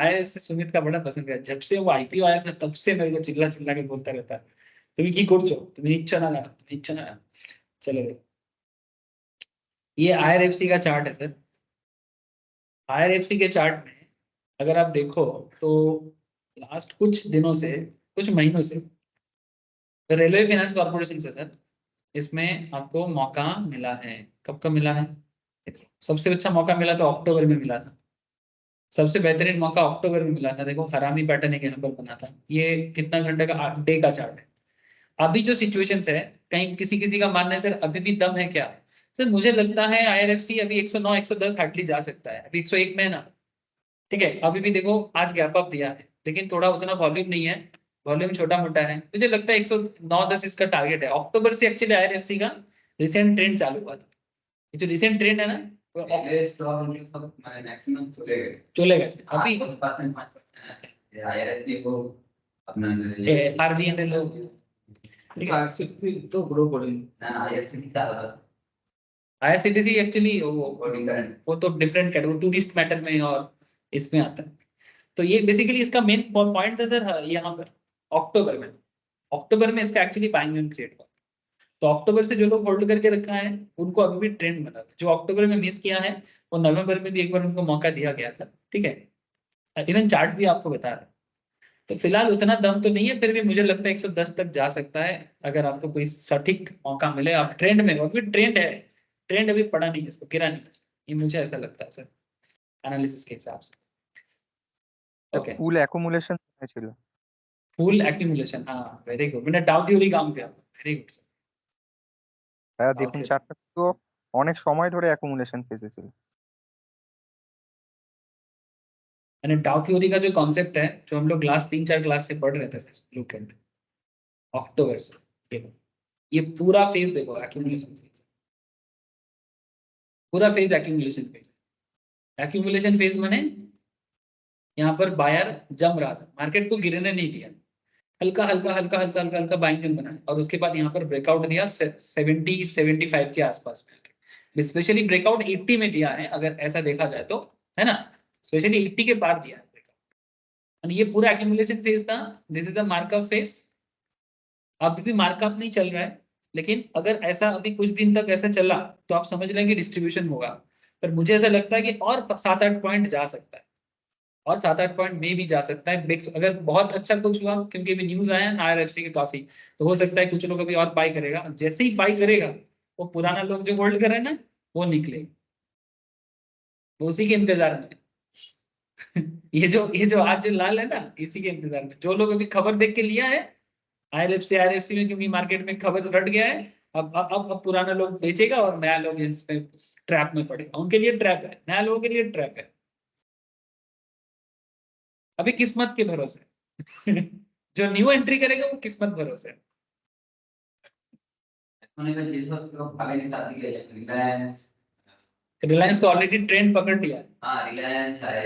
IRFC सुमित का बड़ा पसंद है। जब से वो IPO आया था तब से मेरे को चिल्ला चिल्ला के बोलता रहता है, তুমি কি করছো, তুমি নিচ্ছ না কেন, নিচ্ছ না। चलो देखो, ये IRFC का चार्ट है सर। IRFC के चार्ट में अगर आप देखो तो लास्ट कुछ दिनों से, कुछ महीनों से, रेलवे फाइनेंस कॉर्पोरेशन से सर, इसमें आपको मौका मिला है। कब का मिला है देखो, सबसे अच्छा मौका मिला तो अक्टूबर में मिला था, सबसे बेहतरीन मौका अक्टूबर में मिला था। देखो हरामी पैटर्न एक यहाँ पर बना था, ये कितना घंटे का, डे का चार्ट है। अभी जो सिचुएशन है, कहीं किसी किसी का मानना है सर अभी भी दम है क्या, सर मुझे लगता है IRFC अभी 109 110 हार्डली जा सकता है, अभी 101 में है ना, ठीक है। अभी भी देखो आज गैप अप दिया है, लेकिन थोड़ा उतना वॉल्यूम नहीं है, वॉल्यूम छोटा मोटा है। मुझे लगता है 109-10 इसका टारगेट है। अक्टूबर से एक्चुअली IRFC का रिसेंट ट्रेंड चालू हुआ था, ये जो रिसेंट ट्रेंड है ना, मैक्सिमम चलेगा अभी IRFC को अपना RBNL ठीक है। IRFC तो ग्रो करेंगे ना, IRFC का IRCTC एक्चुअली वो तो डिफरेंट कैटेगरी, टूरिस्ट मैटर में और इसमें आता है। तो ये बेसिकली इसका मेन पॉइंट था सर यहाँ पर अक्टूबर में। अक्टूबर में इसका एक्चुअली बाइंग क्रिएट हुआ, तो अक्टूबर से जो लोग होल्ड करके रखा है उनको अभी भी ट्रेंड बना, जो अक्टूबर में मिस किया है वो नवंबर में भी एक बार उनको मौका दिया गया था, ठीक है। इवन चार्ट भी आपको बता रहा है। तो फिलहाल उतना दम तो नहीं है, फिर भी मुझे लगता है 110 तक जा सकता है, अगर आपको कोई सटीक मौका मिले, आप ट्रेंड में हो, अभी ट्रेंड है, ट्रेंड अभी पड़ा नहीं है, इसको गिरा नहीं है, ये मुझे ऐसा लगता है सर एनालिसिस के हिसाब से। ओके, फुल অ্যাকুমুলেশন ছিল। फुल एक्यूमुलेशन, हाँ वेरी गुड, मैंने डाउ थ्योरी काम किया, वेरी गुड सर। হ্যাঁ डाउ দেখুন थ्योरी, চারটা তো অনেক সময় ধরে অ্যাকুমুলেশন ফেজে ছিল। मैंने डाउ थ्योरी का जो कॉन्सेप्ट है, जो हम लोग लास्ट 3-4 क्लास से पढ़ रहे थे सर, लुक एट अक्टूबर से, देखो ये पूरा फेज देखो, एक्यूमुलेशन फेज, पूरा phase accumulation phase. Accumulation phase माने यहाँ पर बायर जम रहा था, मार्केट को गिरने नहीं दिया, हल्का हल्का हल्का हल्का हल्का हल्का बाइंग बना है, और उसके बाद यहाँ पर ब्रेकआउट दिया 70-75 के आसपास में, स्पेशली ब्रेकआउट 80 में दिया है अगर ऐसा देखा जाए तो, है ना, स्पेशली 80 के बाद दिया है ब्रेकआउट। ये पूरा एक्यूमुलेशन फेज था, this is the markup phase. अभी भी मार्कअप नहीं चल रहा है, लेकिन अगर ऐसा अभी कुछ दिन तक ऐसा चला तो आप समझ लेंगे डिस्ट्रीब्यूशन होगा। पर मुझे ऐसा लगता है कि और 7-8 पॉइंट जा सकता है, और 7-8 पॉइंट में भी जा सकता है बिक्स, अगर बहुत अच्छा कुछ हुआ, क्योंकि अभी न्यूज आया है IRFC के काफी, तो हो सकता है कुछ लोग अभी और बाई करेगा। जैसे ही बाई करेगा वो पुराना लोग जो होल्ड कर रहे हैं ना वो निकले, वो उसी के इंतजार में है। ये जो आज जो लाल है ना, इसी के इंतजार में, जो लोग अभी खबर देख के लिया है IRFC में, क्योंकि मार्केट में खबर रट गया है, अब पुराना लोग बेचेगा और नया लोग इसमें ट्रैप में पड़ेगा, उनके लिए ट्रैप है, नया लोगों के लिए ट्रैप है, अभी किस्मत के भरोसे। जो न्यू एंट्री करेगा वो किस्मत भरोसे। रिलायंस तो ऑलरेडी ट्रेंड पकड़ लिया है। हाँ रिलायंस है,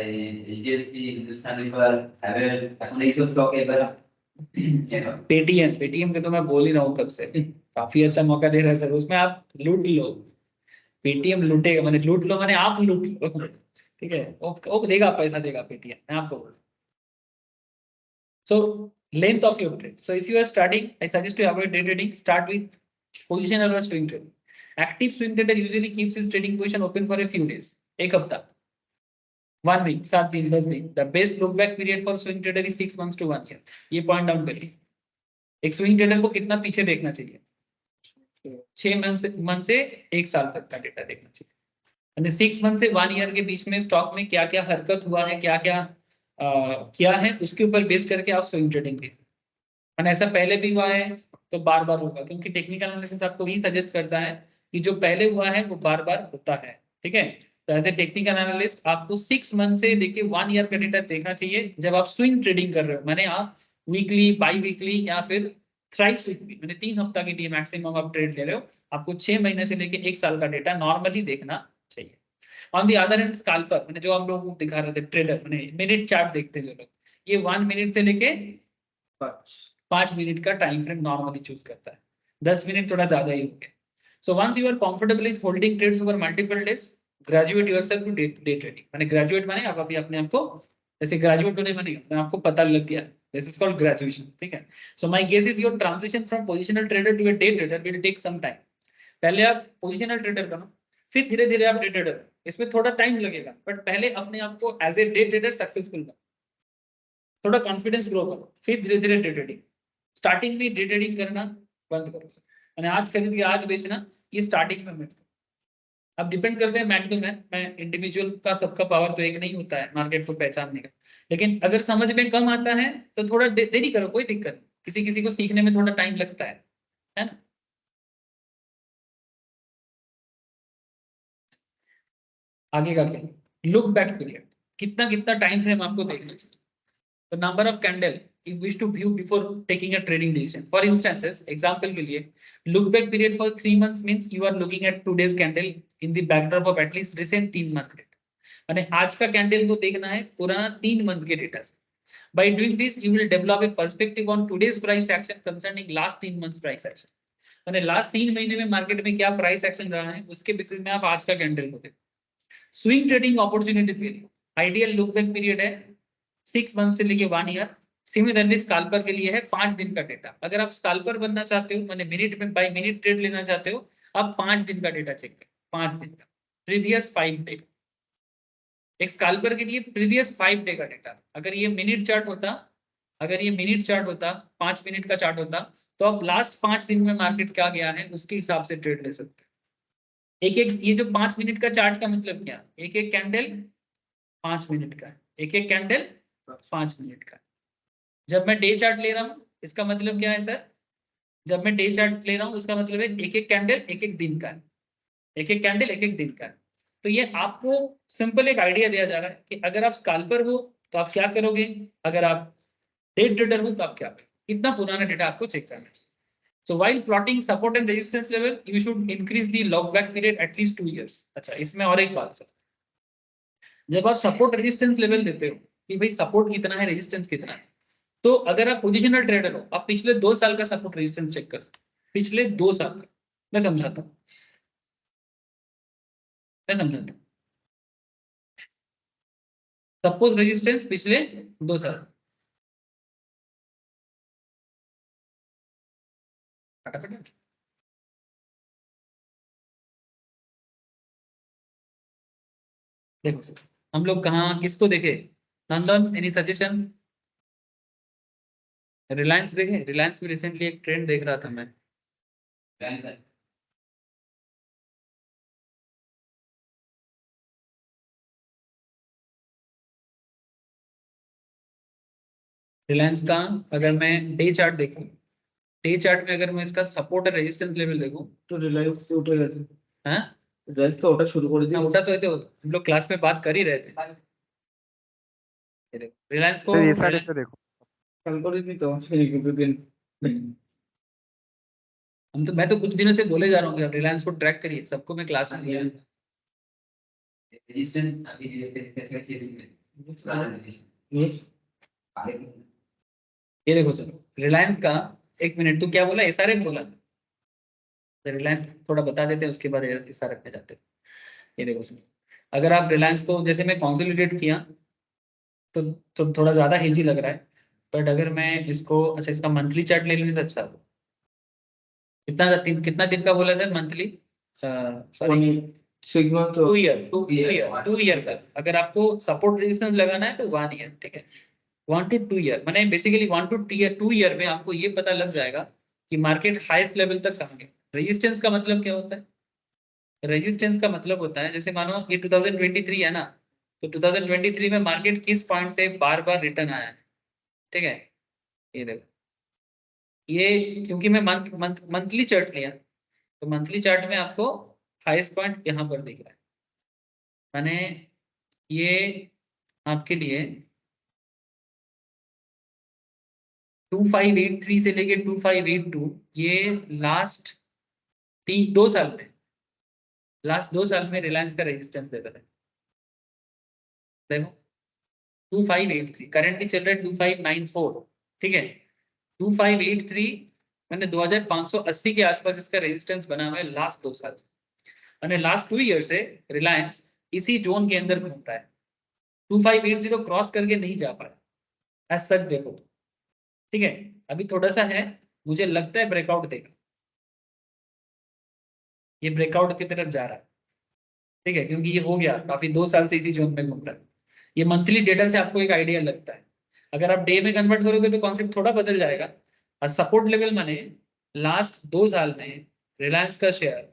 HDFC, हिंदुस्तान लीवर, हैवेल्स, এখন এই সব স্টক এবার पेटीएम के तो मैं बोल ही रहा हूँ कब से, काफी अच्छा मौका दे रहा है सर, उसमें आप लूट लो, पेटीएम लूटेगा, मैंने लूट लो मैंने आप लूट लो, ठीक है, वो देगा, पैसा देगा पेटीएम, मैं आपको बोल। So length of your trade. So if you are starting, I suggest to avoid day trading. Start with positional or swing trading. Active swing trader usually keeps his trading position open for a few days. एक हफ्ता, 1 week, 7 दिन, 10 दिन. The best look back period for swing trader is 6 months to 1 year. ये पॉइंट डाउन करिए। एक स्विंग ट्रेडर को कितना पीछे देखना चाहिए? 6 मंथ से 1 साल तक का डेटा देखना चाहिए। 6 मंथ से 1 ईयर के बीच में स्टॉक में क्या क्या हरकत हुआ है, क्या क्या किया है, उसके ऊपर बेस करके आप स्विंग ट्रेडिंग देखिए। ऐसा पहले भी हुआ है तो बार बार होगा, क्योंकि टेक्निकल एनालिसिस आपको यही सजेस्ट करता है कि जो पहले हुआ है वो बार बार होता है, ठीक है। तो एज ए टेक्निकल एनालिस्ट आपको 6 मंथ से देखिए 1 ईयर का डेटा देखना चाहिए जब आप स्विंग ट्रेडिंग कर रहे हो, माने आप वीकली, बाई वीकली या फिर थ्राइस वीकली, मैंने 3 हफ्ता के लिए मैक्सिमम आप ट्रेड ले रहे हो, आपको 6 महीने से लेके 1 साल का डेटा नॉर्मली देखना चाहिए। On the other hand scalper, मैंने जो हम लोग को दिखा रहे थे ट्रेडर, मैंने मिनट चार्ट देखते जो लोग, ये 1 मिनट से लेके 5 मिनट का टाइम फ्रेम नॉर्मली चूज करता है, 10 मिनट थोड़ा ज्यादा ही हो गया। So once you are comfortable with holding trades over multiple days, graduate yourself to day trading. माने ग्रेजुएट माने आप अभी अपने आप को, जैसे ग्रेजुएट होने माने आपको पता लग गया, दिस इज कॉल्ड ग्रेजुएशन, ठीक है। So my guess is your transition from positional trader to a day trader will take some time. पहले आप पोजिशनल ट्रेडर बनो, फिर धीरे धीरे आप डे ट्रेडर, इसमें थोड़ा टाइम लगेगा, बट पहले अपने आप को as a day trader successful बनो, थोड़ा कॉन्फिडेंस ग्रो करो, फिर धीरे धीरे डे ट्रेडिंग। स्टार्टिंग में डे ट्रेडिंग करना बंद करो, मैंने आज खरीद के आज बेचना, ये स्टार्टिंग में मत करो। अब डिपेंड करते हैं मैन टू मैन, मैं इंडिविजुअल का सबका पावर तो एक नहीं होता है मार्केट को पहचानने का, लेकिन अगर समझ में कम आता है तो थोड़ा देरी करो, कोई दिक्कत नहीं, किसी किसी को सीखने में थोड़ा टाइम लगता है ना। आगे का क्या, लुक बैक पीरियड, कितना कितना टाइम फ्रेम आपको देखना चाहिए। The number of candle you wish to view before taking a trading decision. For instance, example के लिए look back period for 3 months means you are looking at today's candle in the backdrop of at least recent 3 month data. माने आज का कैंडल को देखना है पुराना 3 मंथ के डेटा से। By doing this, you will develop a perspective on today's price action concerning last 3 months price action. माने लास्ट 3 महीने में मार्केट में क्या प्राइस एक्शन रहा है उसके बेसिस में आप आज का कैंडल को देखो। स्विंग ट्रेडिंग अपॉर्चुनिटीज के लिए आइडियल लुक बैक पीरियड है 6 मंथ से लेके 1 ईयर। सिमिलरली स्कैल्पर के लिए है 5 दिन का डेटा। अगर आप स्कैल्पर बनना चाहते हो, माने मिनट में बाय मिनट ट्रेड लेना चाहते हो, आप 5 दिन का डेटा चेक करें, 5 दिन का प्रीवियस 5 डे। एक स्कैल्पर के लिए प्रीवियस 5 डे का डेटा। अगर ये मिनट चार्ट होता, अगर ये मिनट चार्ट होता, 5 मिनट का चार्ट होता, तो आप लास्ट 5 दिन में मार्केट क्या गया है उसके हिसाब से ट्रेड ले सकते हैं। एक एक ये जो 5 मिनट का चार्ट का मतलब क्या, एक एक कैंडल 5 मिनट का है, एक एक कैंडल 5 मिनट का। जब मैं डे चार्ट ले रहा हूं इसका मतलब क्या है सर, जब मैं डे चार्ट ले रहा हूं उसका मतलब है एक एक कैंडल एक एक दिन का है, एक एक कैंडल एक एक दिन का है। तो ये आपको सिंपल एक आइडिया दिया जा रहा है कि अगर आप स्कैल्पर हो तो आप क्या करोगे, अगर आप डे ट्रेडर हो तो आप क्या करोगे, कितना पुराना डेटा आपको चेक करना चाहिए। So while plotting support and resistance level, you should increase the log back period at least 2 years. अच्छा, इसमें और एक बात सर, जब आप सपोर्ट रेजिस्टेंस लेवल देते हो कि भाई सपोर्ट कितना है रेजिस्टेंस कितना है, तो अगर आप पोजिशनल ट्रेडर हो आप पिछले 2 साल का सपोर्ट रेजिस्टेंस चेक कर सकते, पिछले 2 साल का। मैं समझाता हूँ, मैं समझाता हूँ। सपोज रेजिस्टेंस पिछले 2 साल, फटाफट देखो सर, हम लोग कहाँ किसको देखे, नंदन एनी सजेशन? रिलायंस देखे, रिलायंस में रिसेंटली एक ट्रेंड देख रहा था मैं। रिलायंस का अगर मैं डे चार्ट देखूं, डे चार्ट में अगर मैं इसका सपोर्ट और रेजिस्टेंस लेवल देखूं तो रिलायंस से उठे गए, हाँ रिलायंस तो उठा शुरू कर दिया। उठा तो हम लोग क्लास में बात कर ही रहे थे। ये देखो रिलायंस को, तो ये सारे पे देखो, कल को नहीं तो क्योंकि हम तो मैं तो कुछ दिनों से बोले जा रहा हूँ कि आप रिलायंस को ट्रैक करिए, सबको मैं क्लास में बोला। रेजिस्टेंस अभी कैसे ये देखो सर रिलायंस का, एक मिनट तू क्या बोला, एसआरएफ बोला, रिलायंस थोड़ा बता देते हैं उसके बाद एसआरएफ में जाते हैं। ये देखो सर, अगर आप रिलायंस को जैसे मैं कंसोलिडेट किया तो थोड़ा ज्यादा हेजी लग रहा है, बट अगर मैं इसको, अच्छा इसका मंथली चार्ट ले लें तो अच्छा, कितना दिन का बोला sir monthly, sorry 6 month 2 year का। अगर आपको सपोर्ट रेजिस्टेंस लगाना है तो 1 ईयर, ठीक है, 1 to 2 ईयर, मैंने बेसिकली 1 to 2 ईयर में आपको ये पता लग जाएगा कि मार्केट हाईएस्ट लेवल तक कहाँ गया। रेजिस्टेंस का मतलब क्या होता है, रेजिस्टेंस का मतलब होता है जैसे मानो ये 2023 है ना, तो 2023 में मार्केट किस पॉइंट से बार बार रिटर्न आया है, ठीक है। ये देखो, ये क्योंकि मैं मंथली चार्ट लिया, तो मंथली चार्ट में आपको हाईएस्ट पॉइंट यहाँ पर दिख रहा है, मैंने ये आपके लिए 2583 से लेके 2582 ये लास्ट 2 साल में, लास्ट 2 साल में रिलायंस का रेजिस्टेंस लेवल है। देखो 2583, करंटली चल रहा है 2594, ठीक है। 2583 मैंने 2580 के आसपास इसका रेजिस्टेंस बना हुआ है लास्ट 2 साल से, मैंने लास्ट 2 ईयर से रिलायंस इसी जोन के अंदर घूम रहा है, 2580 क्रॉस करके नहीं जा पाया एज सच देखो तो, ठीक है। अभी थोड़ा सा है, मुझे लगता है ब्रेकआउट देगा, ये ब्रेकआउट की तरफ जा रहा है, ठीक है, क्योंकि ये हो गया काफी 2 साल से इसी जोन में घूम रहा है। ये मंथली डेटा से आपको एक आइडिया लगता है, अगर आप डे में कन्वर्ट करोगे तो कॉन्सेप्ट थोड़ा बदल जाएगा। और सपोर्ट लेवल माने लास्ट 2 साल में रिलायंस का शेयर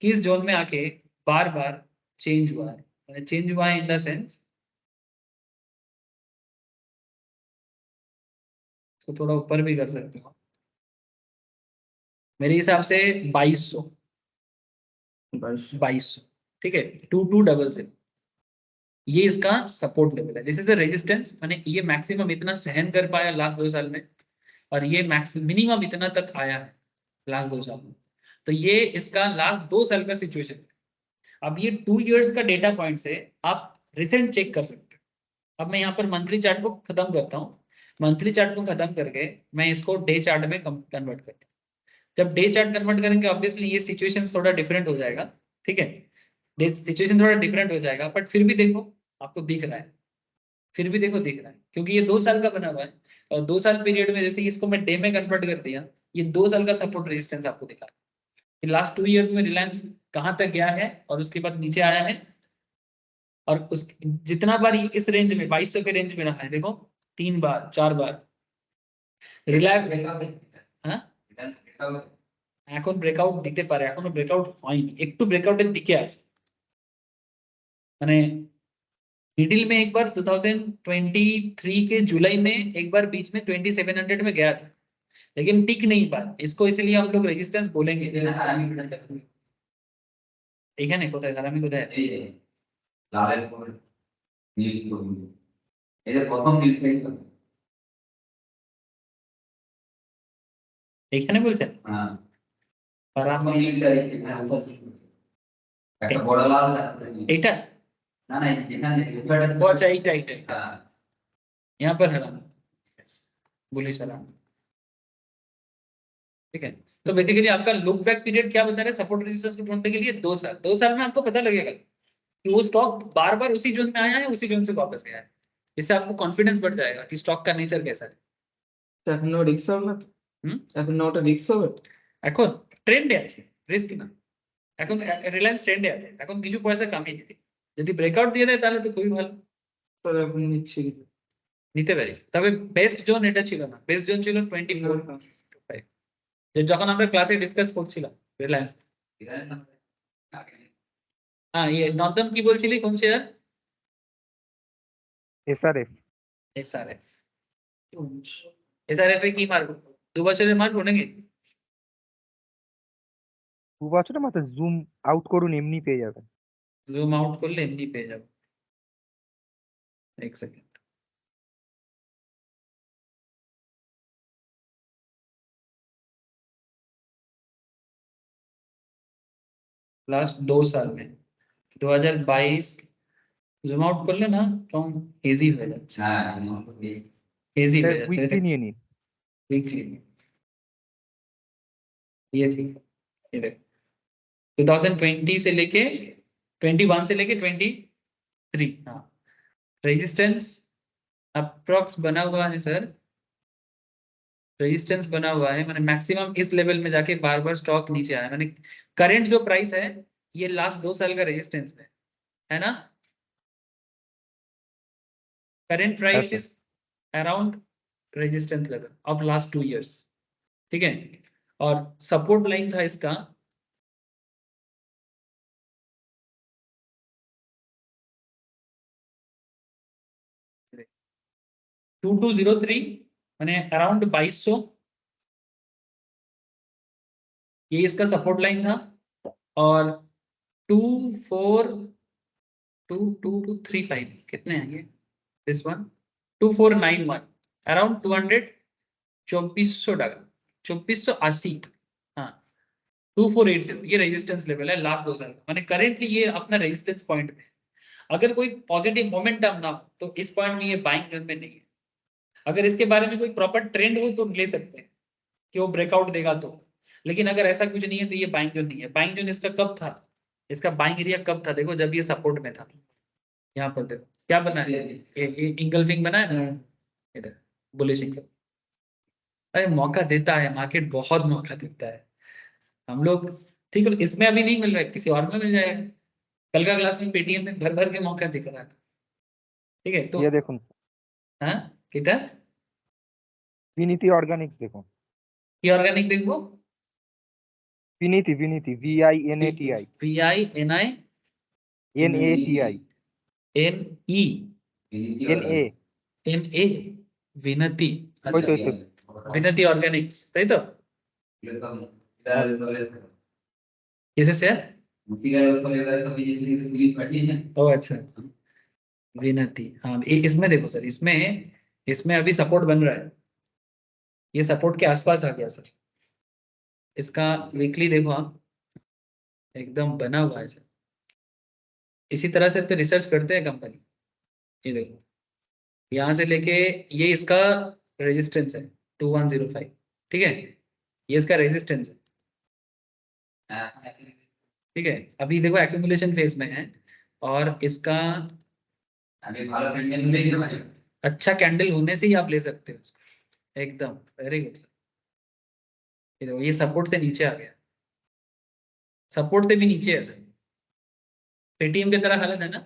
किस जोन में आके बार बार चेंज हुआ है, चेंज हुआ है इन द सेंस, तो थोड़ा ऊपर भी कर सकते हो, मेरे हिसाब से 2200, 2200, ठीक है, 2200 ये इसका सपोर्ट लेवल है। दिस इज द रेजिस्टेंस, मैंने ये मैक्सिमम इतना सहन कर पाया लास्ट 2 साल में, और ये मैक्स मिनिमम इतना तक आया है लास्ट 2 साल में। तो ये इसका लास्ट 2 साल का सिचुएशन है। अब ये 2 इयर्स का डेटा पॉइंट से आप रिसेंट चेक कर सकते हो। अब मैं यहाँ पर मंथली चार्ट को खत्म करता हूँ, मंथली चार्ट को खत्म करके मैं इसको डे चार्ट में कन्वर्ट करता हूँ। जब डे चार्ट कन्वर्ट करेंगे ऑब्वियसली ये सिचुएशन थोड़ा डिफरेंट हो जाएगा, ठीक है, सिचुएशन थोड़ा डिफरेंट हो जाएगा, बट फिर भी देखो आपको दिख रहा है, फिर भी देखो दिख रहा है, क्योंकि ये 2 साल का बना हुआ है, और 2 साल पीरियड में जैसे इसको मैं डे में कन्वर्ट कर दिया, ये 2 साल का सपोर्ट रेजिस्टेंस आपको दिखा कि लास्ट 2 इयर्स में रिलायंस कहाँ तक गया है और उसके बाद नीचे आया है, और उस जितना बार ये इस रेंज में 2200 के रेंज में रहा है, देखो 3 बार 4 बार রিলায়েন্স, হ্যাঁ এখন ব্রেকআউট দিতে পারে, এখনো ব্রেকআউট হয়নি, একটু ব্রেকআউটের দিকে আছে, মানে मिडिल में एक बार 2023 के जुलाई में एक बार बीच में 2700 में गया था, लेकिन टिक नहीं पाया, इसको इसलिए हम लोग रेजिस्टेंस बोलेंगे। এখানে কোথায় হারামি কোথায় আছে? লালের পরে নীল করুন, এটা প্রথম নীলটাই হবে। এখানে বলছেন হ্যাঁ, হারামি প্রথম নীলটাই একটা বড় লাল এটা, না না এখানে ও আচ্ছা এইটা এইটা এইটা, হ্যাঁ यहाँ पर हरामी, बुलिश हरामी, ठीक है। तो बेसिकली आपका लुक बैक पीरियड क्या बता रहा है सपोर्ट रेजिस्टेंस को ढूंढने के लिए 2 साल, 2 साल में आपको पता लगेगा कि वो स्टॉक बार बार उसी जोन में आया है, उसी जोन से वापस गया है, इससे आपको कॉन्फिडेंस बढ़ जाएगा कि स्टॉक का नेचर कैसा है। এখন রিস্ক হবে না, এখন ওটা রিস্ক হবে, এখন ট্রেন্ডে আছে, রিস্ক না, এখন রিলায়েন্স ট্রেন্ডে আছে, এখন কিছু পয়সা কামিয়ে দিবে, যদি ব্রেকআউট দিয়ে দেয় তাহলে তো খুবই ভালো, তাহলে এখন নিচ্ছি নিতে পারিস। তবে বেস্ট জোন এটা ছিল না, বেস্ট জোন ছিল 24, যে যখন আমরা ক্লাসে ডিসকাস করছিলাম রিলায়েন্স। হ্যাঁ ये নর্দম কি বলছিলি কোন শেয়ার? এসআরএফ। এসআরএফ, এসআরএফ এ কি মারবো, 2 বছরের মারবো নাকি? 2 বছরে মাত্র জুম আউট করুন এমনি পেয়ে যাবেন। জুম আউট করলে এমনি পেয়ে যাবো, এক সেকেন্ড, लास्ट 2 साल में 2022 জুম আউট করলে না কম হেজি হয়ে যাচ্ছে, হ্যাঁ हेजी हो जाता উইকলি है নিয়ে নিন। वीकली, ये ठीक है, ये देखो 2020 से लेके 21 से लेके 23, हाँ रेजिस्टेंस अप्रॉक्स बना हुआ है सर, रेजिस्टेंस बना हुआ है, मैंने मैक्सिमम इस लेवल में जाके बार बार स्टॉक नीचे आया, मैंने करंट जो प्राइस है ये लास्ट 2 साल का रेजिस्टेंस है ना, current price is around resistance level of last 2 years, ठीक है, और सपोर्ट लाइन था इसका 2203, मैंने अराउंड 2200, ये इसका सपोर्ट लाइन था, और 2235 कितने आएंगे? दिस वन 2491 अराउंड 200 2400 टका 2480 हाँ 2480 ये रेजिस्टेंस लेवल है लास्ट 2 साल का। माने करेंटली ये अपना रेजिस्टेंस पॉइंट में। अगर कोई पॉजिटिव मोमेंटम ना हो तो इस पॉइंट में ये बाइंग जोन में नहीं है। अगर इसके बारे में कोई प्रॉपर ट्रेंड हो तो ले सकते हैं कि वो ब्रेकआउट देगा तो, लेकिन अगर ऐसा कुछ नहीं है तो ये बाइंग जोन नहीं है। बाइंग जोन इसका कब था, इसका बाइंग एरिया कब था? देखो जब ये सपोर्ट में था, यहाँ पर देखो क्या बना है, इंगल्फिंग बना है ना इधर, बुलिश इंगल्फ। अरे मौका देता है मार्केट, बहुत मौका देता है। हम लोग ठीक है इसमें अभी नहीं मिल रहा है, किसी और में मिल जाएगा। कल का क्लास में पेटीएम में भर भर के मौका दिख रहा था। ठीक है तो ये দেখুন हाँ किटा বিনীতি অর্গানিক্স দেখুন, কি অর্গানিক দেখবো, বিনীতি বিনীতি VINATI VINI NATI NE NA NA विनती, ওই अच्छा তো ওই তো विनती ऑर्गेनिक्स তাই তো? হ্যাঁ, किसे से ओ अच्छा विनती हाँ इसमें देखो सर, इसमें इसमें अभी सपोर्ट बन रहा है, ये सपोर्ट के आसपास आ गया सर। इसका वीकली देखो आप, एकदम बना हुआ है सर। इसी तरह से तो रिसर्च करते हैं कंपनी। ये देखो यहाँ से लेके ये इसका रेजिस्टेंस है 2105, ठीक है ये इसका रेजिस्टेंस है। ठीक है अभी देखो एक्यूमुलेशन फेज में है और इसका अच्छा कैंडल होने से ही आप ले सकते हो इसको, एकदम वेरी गुड सर। ये देखो ये सपोर्ट से नीचे आ गया, सपोर्ट से भी नीचे है सर। पेटीएम की तरह हालत है ना,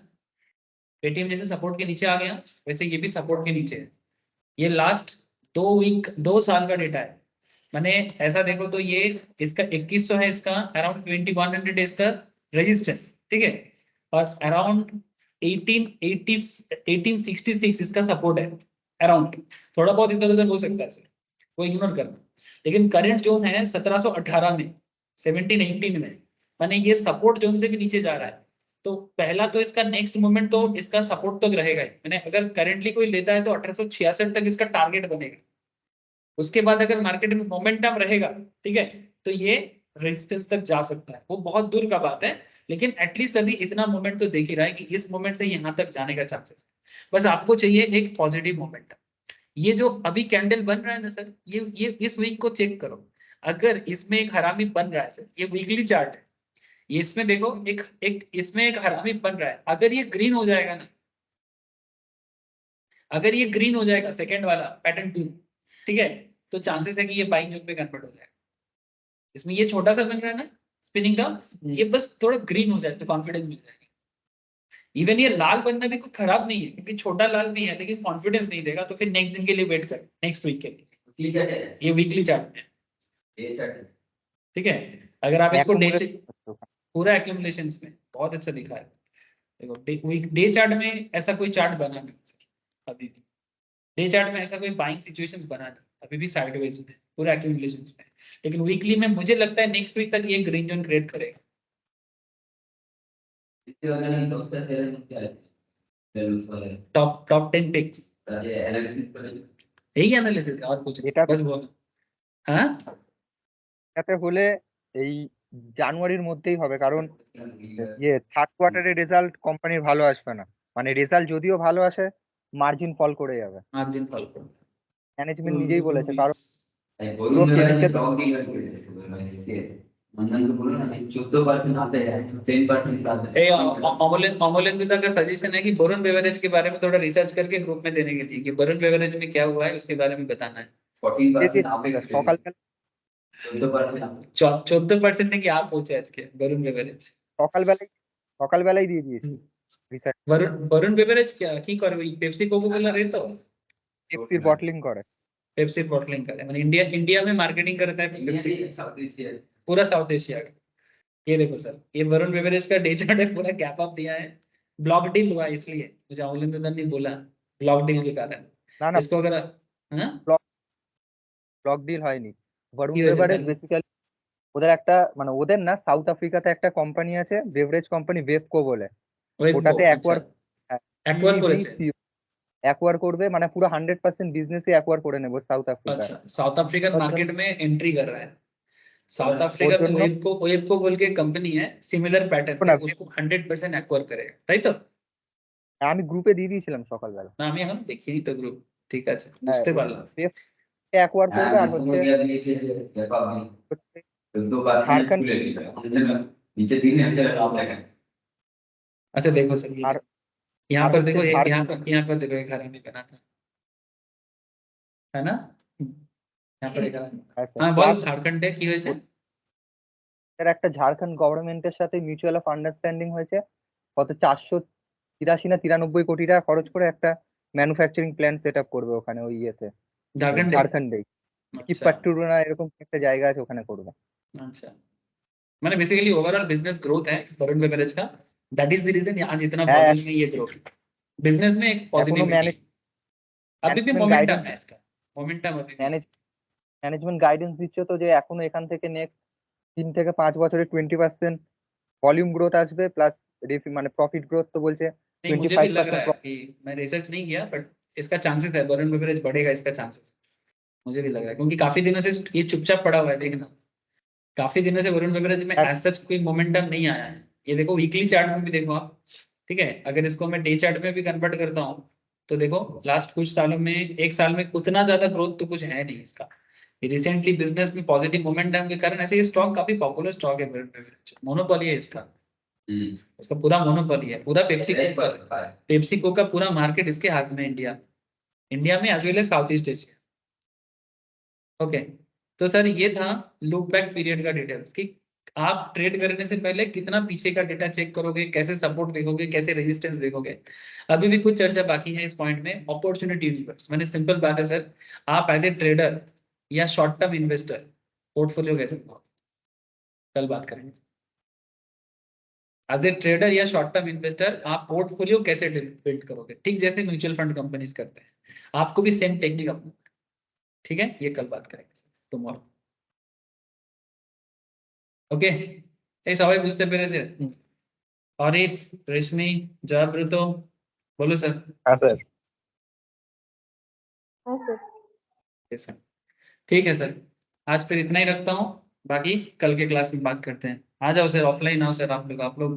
पेटीएम जैसे सपोर्ट के नीचे आ गया वैसे ये भी सपोर्ट के नीचे है। ये लास्ट 2 साल का डेटा है। मैंने ऐसा देखो तो ये इसका 2100 है, इसका अराउंड 2100 है इसका रेजिस्टेंस, ठीक है और अराउंड 1866 इसका सपोर्ट है अराउंड। थोड़ा बहुत इधर उधर हो सकता है सर, वो इग्नोर करना। लेकिन करंट जोन है 1718 में 1718 में, माने ये सपोर्ट जोन से भी नीचे जा रहा है। तो पहला तो इसका नेक्स्ट मूवमेंट तो इसका सपोर्ट तक रहेगा ही। मैंने अगर करेंटली कोई लेता है तो 1866 तक इसका टारगेट बनेगा। उसके बाद अगर मार्केट में मोमेंटम रहेगा, ठीक है तो ये रेजिस्टेंस तक जा सकता है। वो बहुत दूर का बात है, लेकिन एटलीस्ट अभी इतना मोमेंट तो देख ही रहा है कि इस मोमेंट से यहाँ तक जाने का चांसेस। बस आपको चाहिए एक पॉजिटिव मोमेंटम। ये जो अभी कैंडल बन रहा है ना सर, ये इस वीक को चेक करो। अगर इसमें एक हरामी बन रहा है सर, ये वीकली चार्ट है, ये इसमें देखो एक एक इसमें एक हरामी बन रहा है। अगर ये ग्रीन हो जाएगा ना, अगर ये ग्रीन हो जाएगा सेकंड वाला पैटर्न 2, ठीक है तो चांसेस है कि ये बाइंग जोन में कन्वर्ट हो जाएगा। इसमें ये छोटा सा बन रहा है ना स्पिनिंग डाउन, ये बस थोड़ा ग्रीन हो जाए तो कॉन्फिडेंस मिल जाएगा। इवन ये लाल बनना भी कोई खराब नहीं है, क्योंकि छोटा लाल भी है लेकिन कॉन्फिडेंस नहीं देगा, तो फिर नेक्स्ट दिन के लिए वेट कर, नेक्स्ट वीक के लिए। ये वीकली चार्ट में, ठीक है अगर आप इसको डे पूरा एक्यूमुलेशन में बहुत अच्छा दिखा है। देखो डे चार्ट में ऐसा कोई चार्ट बना नहीं सर, अभी भी डे चार्ट में ऐसा कोई बाइंग सिचुएशंस बना नहीं, अभी भी साइडवेज में पूरा एक्यूमुलेशन में। लेकिन वीकली में मुझे लगता है नेक्स्ट वीक तक ये ग्रीन जोन क्रिएट करेगा। टॉप 10 पिक्स यही एनालिसिस है और कुछ नहीं, এটা बस वो हाँ এটাতে হলে এই জানুয়ারির মধ্যেই হবে, কারণ ইয়ে থার্ড কোয়ার্টারের রেজাল্ট কোম্পানির ভালো আসবে না, মানে রেজাল্ট যদিও ভালো আসে মার্জিন ফল করে যাবে। मार्जिन फॉल को ম্যানেজমেন্ট নিজেই বলেছে, কারণ পুরো কেমিক্যাল अमोलेंद्र का सजेशन है कि वरुण बेवरेज के बारे में थोड़ा रिसर्च करके ग्रुप में देने के लिए कि वरुण बेवरेज में क्या हुआ है उसके बारे में बताना है। সকালবেলা 14% নাকি আপ হচ্ছে আজকে वरुण बेवरेज। সকালবেলায় সকালবেলায় দিয়ে দিয়েছি রিসার্চ। वरुण बेवरेज কি করে, ওই পেপসি কোকা কোলা রে তো পেপসির বটলিং করে, पेप्सी बॉटलिंग करे, मतलब इंडिया में मार्केटिंग करता है पेप्सी, पूरा साउथ एशिया का। ये देखो सर ये वरुण बेवरेज का डे चार्ट है, पूरा गैप अप दिया है। ब्लॉक डील हुआ इसलिए मुझे अमोलेंद्र ने बोला, ब्लॉक डील के कारण না না इसको अगर हाँ ব্লক ডিল হয়নি। বরুণ কি হয়েছে বেভারেজ তাহলে? বেসিক্যালি ওদের একটা মানে ওদের না সাউথ আফ্রিকাতে একটা কোম্পানি আছে বেভারেজ কোম্পানি ওয়েবকো বলে, ওটাতে আচ্ছা অ্যাকোয়ার করেছে অ্যাকোয়ার করবে, মানে পুরো 100% বিজনেসই অ্যাকোয়ার করে নেবো সাউথ আফ্রিকা। अच्छा साउथ अफ्रीकन ওর জন্য- मार्केट में एंट्री कर रहा है साउथ ওর अफ्रीका में জন্য- वेबको बोल के कंपनी है सिमिलर पैटर्न না, पे उसको 100% एक्वायर करेगा তাই তো? আমি গ্রুপে দিয়ে দিয়েছিলাম সকালবেলা। না আমি এখন দেখিনি তো গ্রুপ, ঠিক আছে বুঝতে পারলাম। অ্যাকোয়ার করবে আর হচ্ছে ঝাড়খণ্ড अच्छा देखो सर ये और- यहाँ और पर হচ্ছে देखो एक ঝাড়খণ্ড- यहाँ पर देखो एक हरामी बना था है ना, यहाँ पर एक हरामी হ্যাঁ স্যার, हाँ বল প্লাস ঝাড়খণ্ডে কি হয়েছে? একটা ঝাড়খণ্ড গভর্নমেন্টের সাথে মিউচুয়াল অফ আন্ডারস্ট্যান্ডিং হয়েছে, কত 483 না 93 কোটি টাকা খরচ করে একটা ম্যানুফ্যাকচারিং প্ল্যান্ট সেট আপ করবে ওখানে ওই ইয়েতে, ঝাড়খণ্ডে ঝাড়খণ্ডে কি अच्छा পাট্টুরুনা এরকম একটা জায়গা আছে ওখানে করবে। अच्छा मैंने बेसिकली ओवरऑल बिजनेस ग्रोथ है वरुण बेवरेज का, दैट इज द रीजन आज इतना हाँ, वॉल्यूम में ये ग्रोथ बिजनेस में एक पॉजिटिविटी अभी भी management मोमेंटम guidance- है इसका मोमेंटम अभी भी। ম্যানেজমেন্ট গাইডেন্স দিচ্ছে তো যে এখনো এখান থেকে নেক্সট 3 থেকে 5 বছরে 20% ভলিউম গ্রোথ আসবে, প্লাস মানে প্রফিট গ্রোথ তো বলছে नहीं मुझे भी लग रहा 25% है कि मैं रिसर्च नहीं किया बट इसका चांसेस है वरुण बेवरेज बढ़ेगा इसका चांसेस मुझे भी लग रहा है क्योंकि काफी दिनों से ये चुपचाप पड़ा हुआ है देखना काफी दिनों से वरुण बेवरेज में एज सच कोई मोमेंटम नहीं आया है। ये देखो वीकली चार्ट में भी देखो आप, ठीक है अगर इसको मैं डे चार्ट में भी कन्वर्ट करता हूँ तो देखो लास्ट कुछ सालों में एक साल में उतना ज्यादा ग्रोथ तो कुछ है नहीं इसका। रिसेंटली बिजनेस में पॉजिटिव मोमेंटम के कारण ऐसे ये स्टॉक काफी पॉपुलर स्टॉक है वरुण बेवरेज, मोनोपोली है इसका इसका पूरा मोनोपोली है पूरा पेप्सिको का पूरा मार्केट इसके हाथ में इंडिया में as well as South East Asia. Okay तो सर ये था लुक बैक पीरियड का डिटेल्स कि आप ट्रेड करने से पहले कितना पीछे का डेटा चेक करोगे, कैसे सपोर्ट देखोगे, कैसे रेजिस्टेंस देखोगे। अभी भी कुछ चर्चा बाकी है इस पॉइंट में अपॉर्चुनिटी यूनिवर्स। मैंने सिंपल बात है सर, आप एज ए ट्रेडर या शॉर्ट टर्म इन्वेस्टर पोर्टफोलियो कैसे बनाओगे कल बात करेंगे। एज ए ट्रेडर या शॉर्ट टर्म इन्वेस्टर आप पोर्टफोलियो कैसे बिल्ड करोगे, ठीक जैसे म्यूचुअल फंड कंपनीज करते हैं, आपको भी सेम टेक्निक अपनाना है। ठीक है ये कल बात करेंगे सर टुमारो। ओके এই সবাই বুঝতে পেরেছে? অরিত, রেশমি, জয়ব্রত बोलो सर। হ্যাঁ স্যার। सर ठीक है सर आज फिर इतना ही रखता हूँ, बाकी कल के क्लास में बात करते हैं। आ जाओ सर ऑफलाइन आओ सर, आप लोग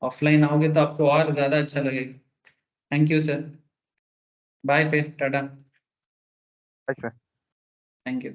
ऑफलाइन आओगे तो आपको और ज्यादा अच्छा लगेगा। थैंक यू सर, बाय फिर टाटा। अच्छा थैंक यू।